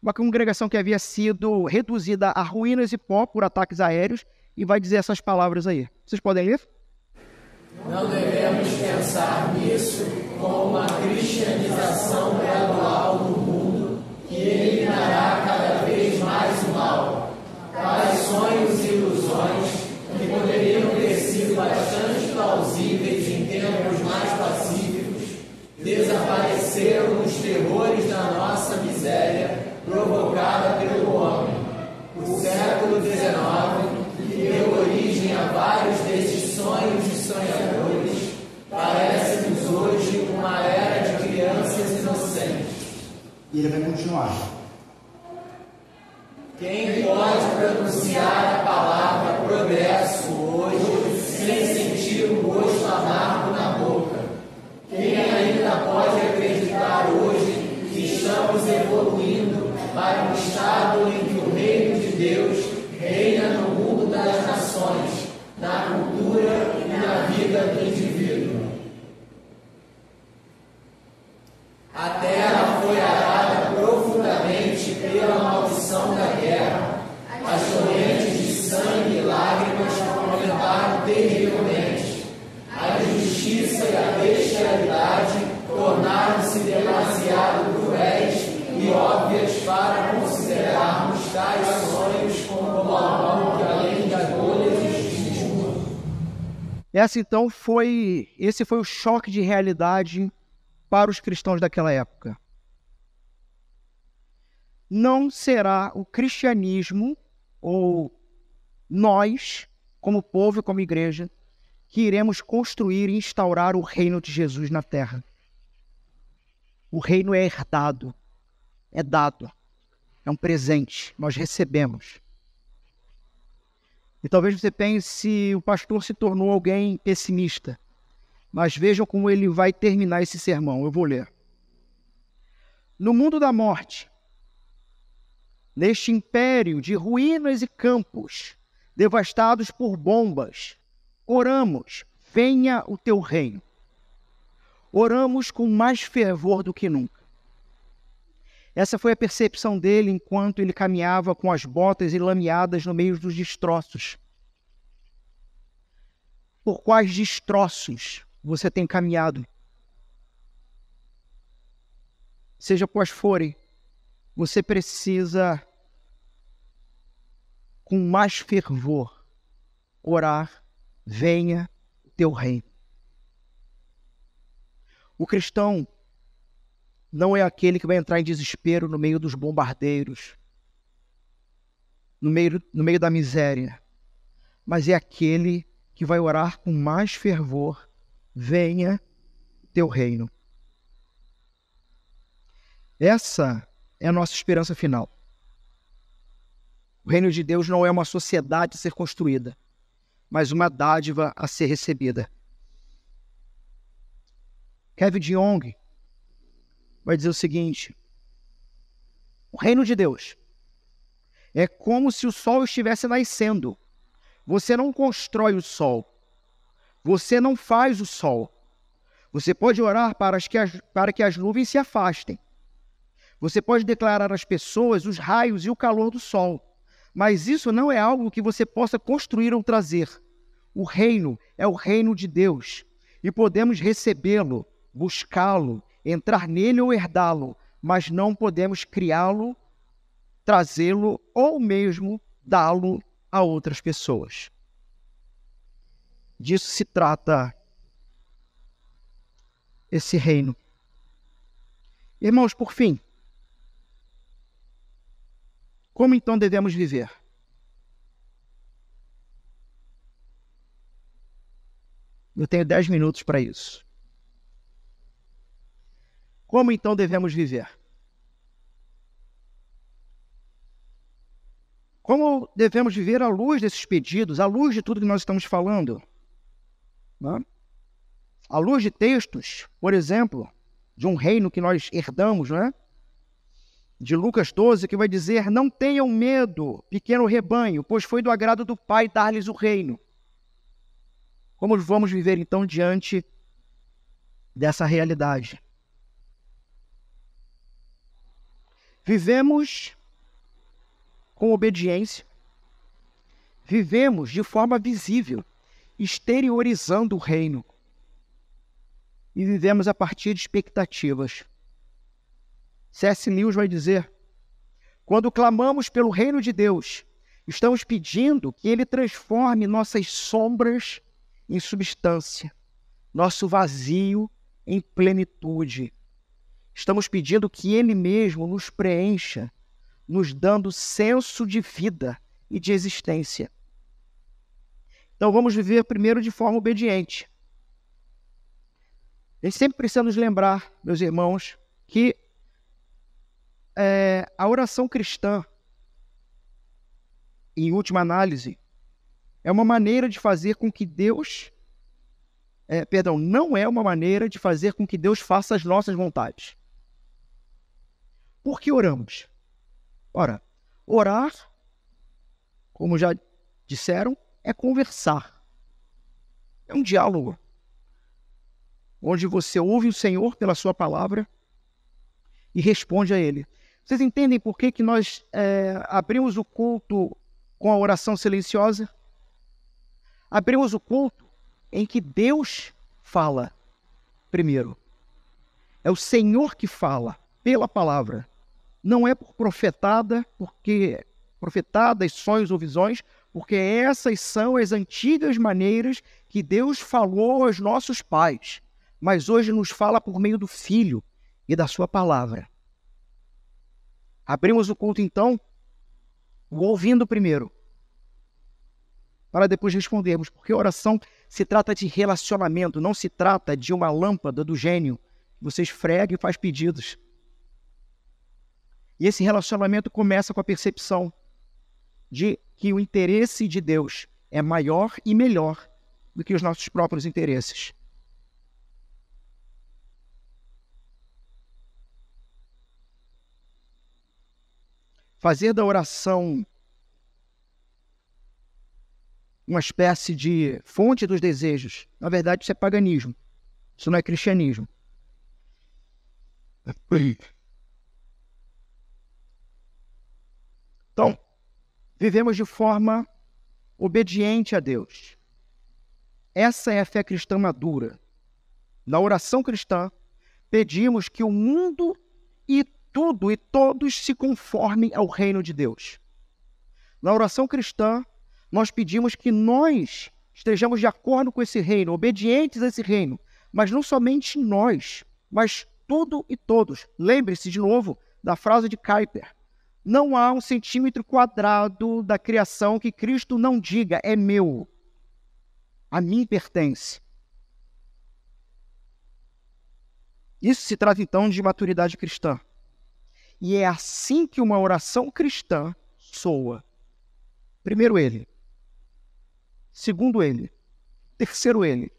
uma congregação que havia sido reduzida a ruínas e pó por ataques aéreos, e vai dizer essas palavras aí. Vocês podem ler? Não devemos pensar nisso como uma cristianização gradual do mundo que eliminará cada vez mais o mal. Tais sonhos e ilusões, que poderiam ter sido bastante plausíveis em tempos mais pacíficos, desapareceram nos terrores da nossa miséria provocada pelo homem. O século XIX, que deu origem a vários desses sonhos e sonhadores, parece-nos hoje uma era de crianças inocentes. E ele vai continuar. Quem pode pronunciar a palavra progresso hoje sem sentir um gosto amargo na boca? Quem ainda pode acreditar hoje que estamos evoluindo para um estado em que o reino de Deus reina no mundo das nações, na cultura e na vida do indivíduo? A terra foi arada profundamente pela maldição da guerra. As torrentes de sangue e lágrimas aumentaram terrivelmente. A injustiça e a bestialidade tornaram-se demasiado cruéis e óbvias para considerarmos tais sonhos como algo que além da bolha existe. Esse foi o choque de realidade para os cristãos daquela época. Não será o cristianismo, ou nós, como povo e como igreja, que iremos construir e instaurar o reino de Jesus na terra. O reino é herdado, é dado, é um presente, nós recebemos. E talvez você pense, o pastor se tornou alguém pessimista. Mas vejam como ele vai terminar esse sermão, eu vou ler. No mundo da morte, neste império de ruínas e campos, devastados por bombas, oramos, venha o teu reino. Oramos com mais fervor do que nunca. Essa foi a percepção dele enquanto ele caminhava com as botas enlameadas no meio dos destroços. Por quais destroços você tem caminhado? Seja quais forem, você precisa com mais fervor, orar, venha o teu reino. O cristão não é aquele que vai entrar em desespero no meio dos bombardeiros, no meio da miséria, mas é aquele que vai orar com mais fervor, venha o teu reino. Essa é a nossa esperança final. O reino de Deus não é uma sociedade a ser construída, mas uma dádiva a ser recebida. Kevin DeYoung vai dizer o seguinte: o reino de Deus é como se o sol estivesse nascendo. Você não constrói o sol. Você não faz o sol. Você pode orar para que as nuvens se afastem. Você pode declarar às pessoas os raios e o calor do sol. Mas isso não é algo que você possa construir ou trazer. O reino é o reino de Deus. E podemos recebê-lo, buscá-lo, entrar nele ou herdá-lo, mas não podemos criá-lo, trazê-lo ou mesmo dá-lo a outras pessoas. Disso se trata esse reino. Irmãos, por fim, como então devemos viver? Eu tenho 10 minutos para isso. Como então devemos viver? Como devemos viver à luz desses pedidos, à luz de tudo que nós estamos falando? Né? À luz de textos, por exemplo, de um reino que nós herdamos, né? De Lucas 12, que vai dizer: não tenham medo, pequeno rebanho, pois foi do agrado do Pai dar-lhes o reino. Como vamos viver então diante dessa realidade? Vivemos com obediência, vivemos de forma visível, exteriorizando o reino, e vivemos a partir de expectativas. C.S. Lewis vai dizer: quando clamamos pelo reino de Deus, estamos pedindo que Ele transforme nossas sombras em substância, nosso vazio em plenitude. Estamos pedindo que Ele mesmo nos preencha, nos dando senso de vida e de existência. Então vamos viver primeiro de forma obediente. A gente sempre precisa nos lembrar, meus irmãos, que a oração cristã, em última análise, é uma maneira de fazer com que Deus... não é uma maneira de fazer com que Deus faça as nossas vontades. Por que oramos? Ora, orar, como já disseram, é conversar. É um diálogo, onde você ouve o Senhor pela sua palavra e responde a Ele. Vocês entendem por que nós abrimos o culto com a oração silenciosa? Abrimos o culto em que Deus fala primeiro. É o Senhor que fala pela palavra. Não é por profetadas, sonhos ou visões, porque essas são as antigas maneiras que Deus falou aos nossos pais, mas hoje nos fala por meio do Filho e da sua palavra. Abrimos o culto, então, ouvindo primeiro, para depois respondermos, porque oração se trata de relacionamento, não se trata de uma lâmpada do gênio que você esfrega e faz pedidos. E esse relacionamento começa com a percepção de que o interesse de Deus é maior e melhor do que os nossos próprios interesses. Fazer da oração uma espécie de fonte dos desejos, na verdade isso é paganismo, isso não é cristianismo. Então, vivemos de forma obediente a Deus. Essa é a fé cristã madura. Na oração cristã, pedimos que o mundo e tudo e todos se conformem ao reino de Deus. Na oração cristã, nós pedimos que nós estejamos de acordo com esse reino, obedientes a esse reino, mas não somente nós, mas tudo e todos. Lembre-se de novo da frase de Kuyper: não há um centímetro quadrado da criação que Cristo não diga, é meu, a mim pertence. Isso se trata então de maturidade cristã. E é assim que uma oração cristã soa. Primeiro ele, segundo ele, terceiro ele,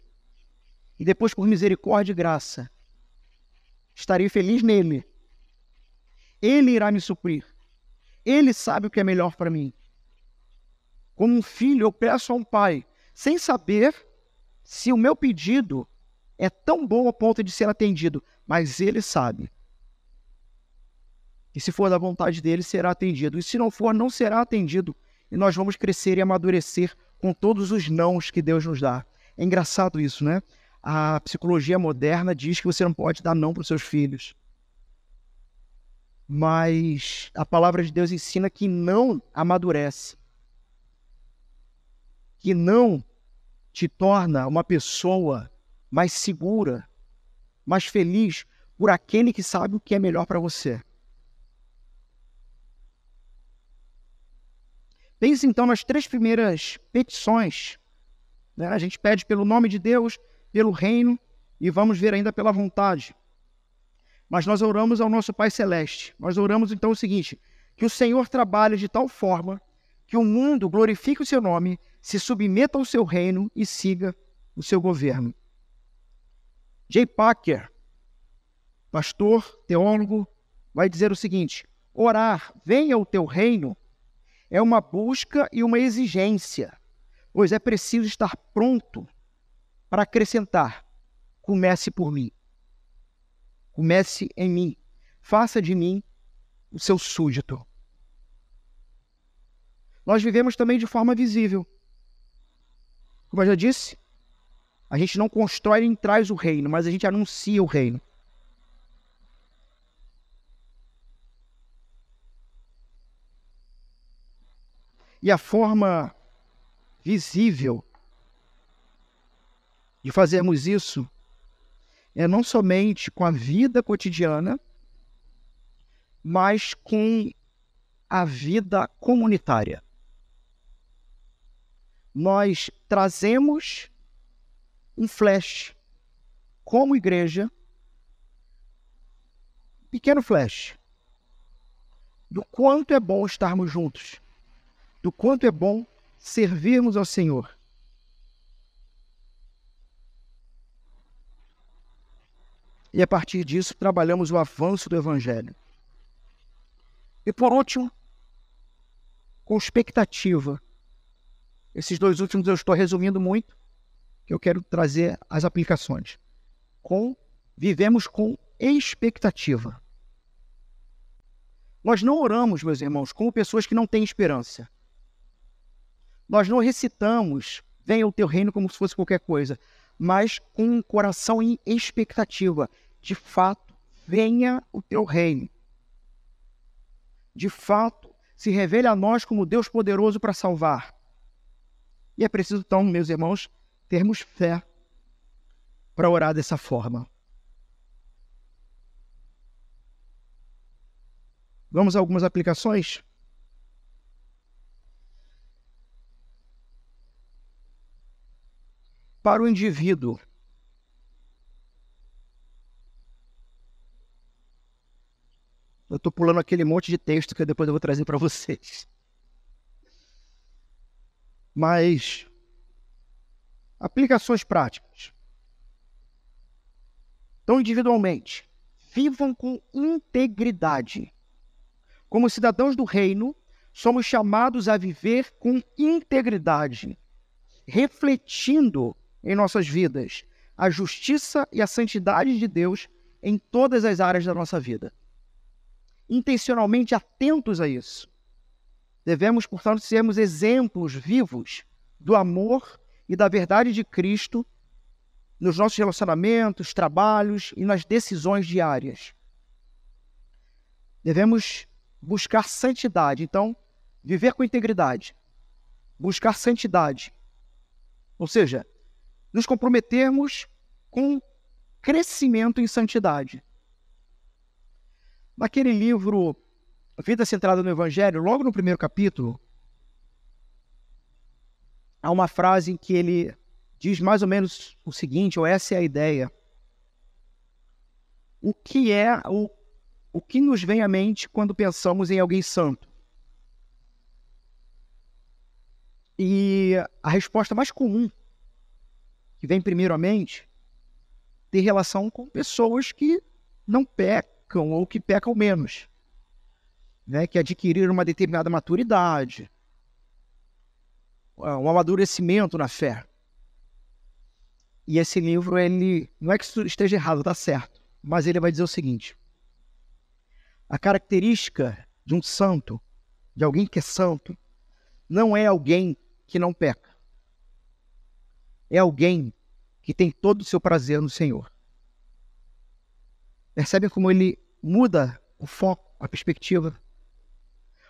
e depois por misericórdia e graça, estarei feliz nele. Ele irá me suprir. Ele sabe o que é melhor para mim. Como um filho, eu peço a um pai, sem saber se o meu pedido é tão bom ao ponto de ser atendido, mas ele sabe. E se for da vontade dele, será atendido. E se não for, não será atendido. E nós vamos crescer e amadurecer com todos os nãos que Deus nos dá. É engraçado isso, né? A psicologia moderna diz que você não pode dar não para os seus filhos. Mas a palavra de Deus ensina que não amadurece. Que não te torna uma pessoa mais segura, mais feliz por aquele que sabe o que é melhor para você. Pense então nas 3 primeiras petições. Né? A gente pede pelo nome de Deus, pelo reino e vamos ver ainda pela vontade. Mas nós oramos ao nosso Pai Celeste. Nós oramos então o seguinte: que o Senhor trabalhe de tal forma que o mundo glorifique o seu nome, se submeta ao seu reino e siga o seu governo. J. Packer, pastor, teólogo, vai dizer o seguinte: orar, venha o teu reino, é uma busca e uma exigência, pois é preciso estar pronto para acrescentar: comece por mim. Comece em mim. Faça de mim o seu súdito. Nós vivemos também de forma visível. Como eu já disse, a gente não constrói nem traz o reino, mas a gente anuncia o reino. E a forma visível de fazermos isso é não somente com a vida cotidiana, mas com a vida comunitária. Nós trazemos um flash, como igreja, pequeno flash, do quanto é bom estarmos juntos, do quanto é bom servirmos ao Senhor. E a partir disso trabalhamos o avanço do Evangelho. E por último, com expectativa. Esses 2 últimos eu estou resumindo muito, que eu quero trazer as aplicações. Vivemos com expectativa. Nós não oramos, meus irmãos, como pessoas que não têm esperança. Nós não recitamos, venha o teu reino como se fosse qualquer coisa, mas com um coração em expectativa. De fato, venha o teu reino. De fato, se revele a nós como Deus poderoso para salvar. E é preciso, então, meus irmãos, termos fé para orar dessa forma. Vamos a algumas aplicações? Para o indivíduo, eu estou pulando aquele monte de texto que depois eu vou trazer para vocês. Mas, aplicações práticas. Então, individualmente, vivam com integridade. Como cidadãos do reino, somos chamados a viver com integridade, refletindo em nossas vidas a justiça e a santidade de Deus em todas as áreas da nossa vida. Intencionalmente atentos a isso. Devemos, portanto, sermos exemplos vivos do amor e da verdade de Cristo nos nossos relacionamentos, trabalhos e nas decisões diárias. Devemos buscar santidade. Então, viver com integridade, buscar santidade, ou seja, nos comprometermos com crescimento em santidade. Naquele livro Vida Centrada no Evangelho, logo no primeiro capítulo, há uma frase em que ele diz mais ou menos o seguinte, ou essa é a ideia. O que nos vem à mente quando pensamos em alguém santo? E a resposta mais comum, que vem primeiro à mente, tem relação com pessoas que não pecam ou que pecam menos, né? Que adquiriram uma determinada maturidade, um amadurecimento na fé. E esse livro, ele não é que isso esteja errado, está certo, mas ele vai dizer o seguinte: a característica de um santo, de alguém que é santo, não é alguém que não peca. É alguém que tem todo o seu prazer no Senhor. Percebe como ele muda o foco, a perspectiva?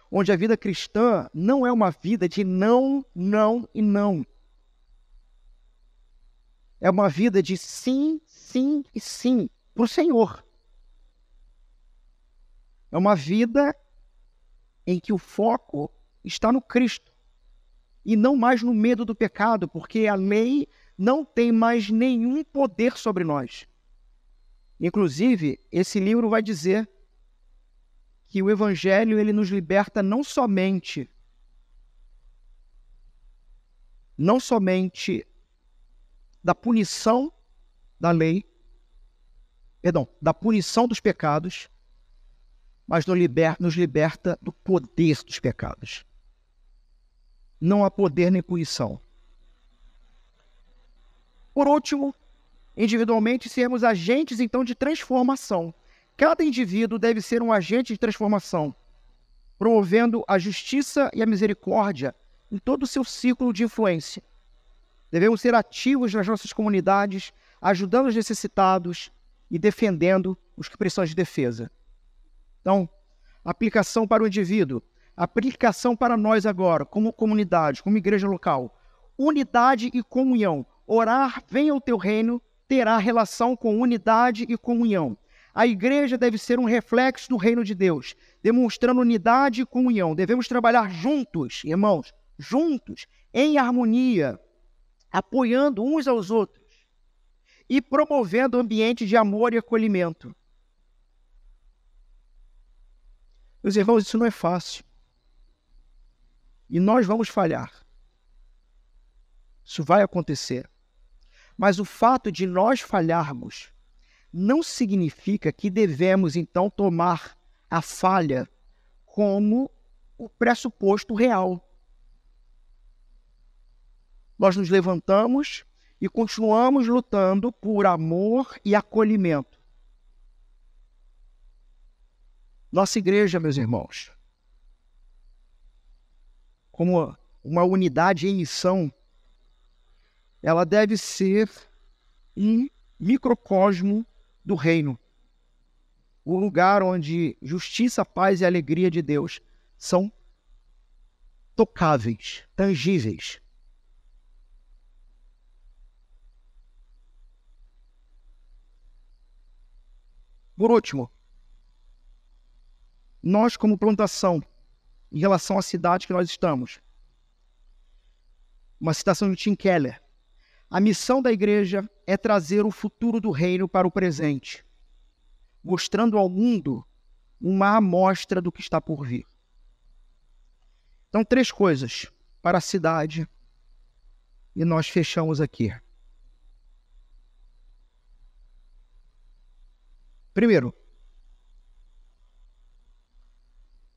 Onde a vida cristã não é uma vida de não, não e não. É uma vida de sim, sim e sim para o Senhor. É uma vida em que o foco está no Cristo e não mais no medo do pecado, porque a lei não tem mais nenhum poder sobre nós. Inclusive, esse livro vai dizer que o Evangelho ele nos liberta não somente da punição da lei, da punição dos pecados, mas nos liberta do poder dos pecados. Não há poder nem punição. Por último, individualmente, sermos agentes, então, de transformação. Cada indivíduo deve ser um agente de transformação, promovendo a justiça e a misericórdia em todo o seu ciclo de influência. Devemos ser ativos nas nossas comunidades, ajudando os necessitados e defendendo os que precisam de defesa. Então, aplicação para o indivíduo, aplicação para nós agora, como comunidade, como igreja local. Unidade e comunhão. Orar, venha o teu reino, terá relação com unidade e comunhão. A igreja deve ser um reflexo do reino de Deus, demonstrando unidade e comunhão. Devemos trabalhar juntos, irmãos, juntos, em harmonia, apoiando uns aos outros e promovendo ambiente de amor e acolhimento. Meus irmãos, isso não é fácil. E nós vamos falhar. Isso vai acontecer. Mas o fato de nós falharmos não significa que devemos, então, tomar a falha como o pressuposto real. Nós nos levantamos e continuamos lutando por amor e acolhimento. Nossa igreja, meus irmãos, como uma unidade em missão, ela deve ser um microcosmo do reino. O lugar onde justiça, paz e alegria de Deus são tocáveis, tangíveis. Por último, nós como plantação, em relação à cidade que nós estamos, uma citação de Tim Keller, a missão da igreja é trazer o futuro do reino para o presente, mostrando ao mundo uma amostra do que está por vir. Então, 3 coisas para a cidade e nós fechamos aqui. Primeiro,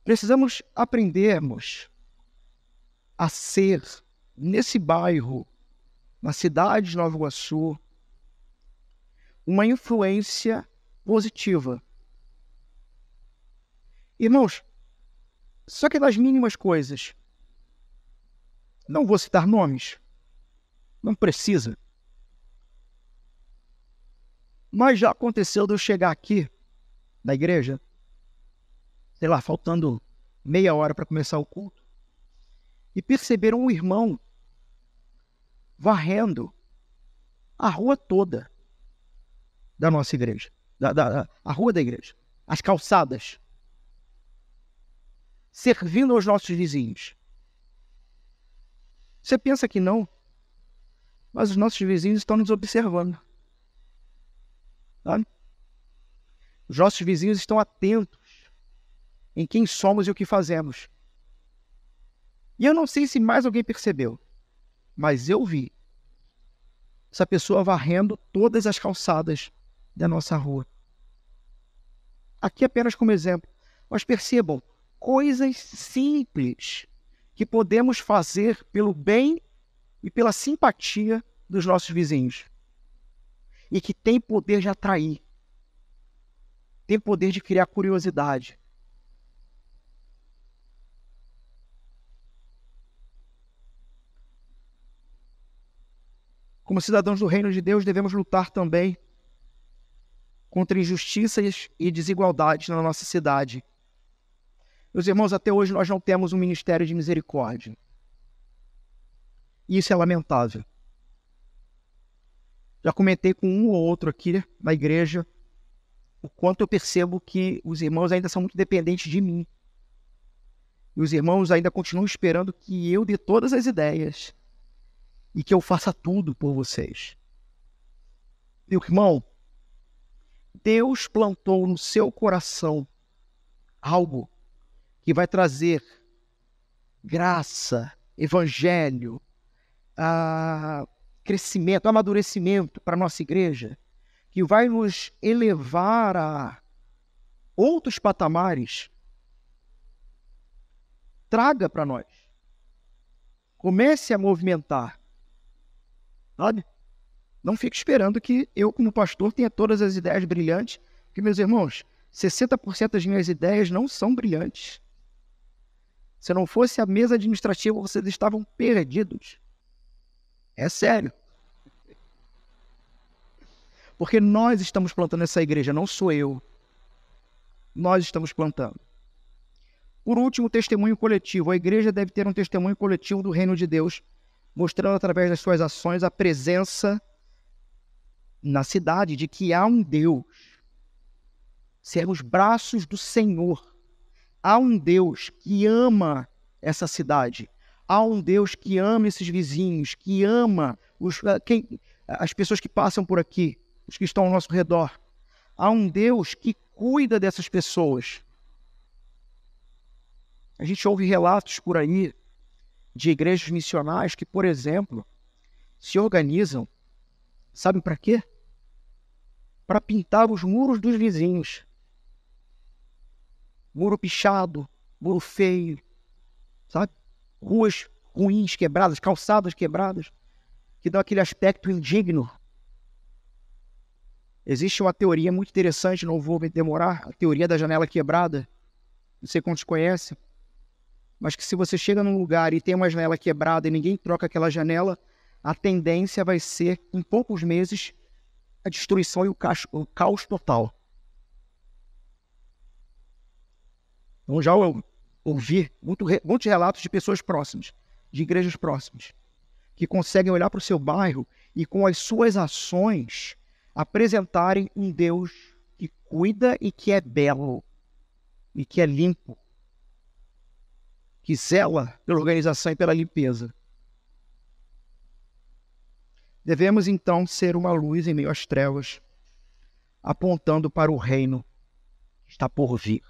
precisamos aprendermos a ser, nesse bairro, na cidade de Nova Iguaçu, uma influência positiva. Irmãos, só que das mínimas coisas. Não vou citar nomes. Não precisa. Mas já aconteceu de eu chegar aqui, na igreja, sei lá, faltando meia hora para começar o culto, e perceberam um irmão varrendo a rua toda da nossa igreja, a rua da igreja, as calçadas, servindo aos nossos vizinhos. Você pensa que não, mas os nossos vizinhos estão nos observando. Sabe? Os nossos vizinhos estão atentos em quem somos e o que fazemos. E eu não sei se mais alguém percebeu, mas eu vi essa pessoa varrendo todas as calçadas da nossa rua. Aqui apenas como exemplo. Mas percebam, coisas simples que podemos fazer pelo bem e pela simpatia dos nossos vizinhos. E que tem poder de atrair. Tem poder de criar curiosidade. Como cidadãos do reino de Deus, devemos lutar também contra injustiças e desigualdades na nossa cidade. Meus irmãos, até hoje nós não temos um ministério de misericórdia. E isso é lamentável. Já comentei com um ou outro aqui na igreja o quanto eu percebo que os irmãos ainda são muito dependentes de mim. E os irmãos ainda continuam esperando que eu dê todas as ideias e que eu faça tudo por vocês. Meu irmão, Deus plantou no seu coração algo que vai trazer graça, evangelho, crescimento, amadurecimento para a nossa igreja, que vai nos elevar a outros patamares. Traga para nós. Comece a movimentar. Sabe? Não fique esperando que eu, como pastor, tenha todas as ideias brilhantes, porque, meus irmãos, 60% das minhas ideias não são brilhantes. Se não fosse a mesa administrativa, vocês estavam perdidos. É sério. Porque nós estamos plantando essa igreja, não sou eu. Nós estamos plantando. Por último, testemunho coletivo. A igreja deve ter um testemunho coletivo do reino de Deus, mostrando através das suas ações a presença na cidade de que há um Deus. Ser os braços do Senhor. Há um Deus que ama essa cidade. Há um Deus que ama esses vizinhos, que ama as pessoas que passam por aqui, os que estão ao nosso redor. Há um Deus que cuida dessas pessoas. A gente ouve relatos por aí de igrejas missionais que, por exemplo, se organizam, sabe para quê? Para pintar os muros dos vizinhos. Muro pichado, muro feio, sabe? Ruas ruins, quebradas, calçadas quebradas, que dão aquele aspecto indigno. Existe uma teoria muito interessante, não vou me demorar, a teoria da janela quebrada. Não sei quantos conhecem, mas que se você chega num lugar e tem uma janela quebrada e ninguém troca aquela janela, a tendência vai ser, em poucos meses, a destruição e o caos total. Então já ouvi muitos relatos de pessoas próximas, de igrejas próximas, que conseguem olhar para o seu bairro e com as suas ações apresentarem um Deus que cuida e que é belo, e que é limpo, que zela pela organização e pela limpeza. Devemos então ser uma luz em meio às trevas, apontando para o reino que está por vir.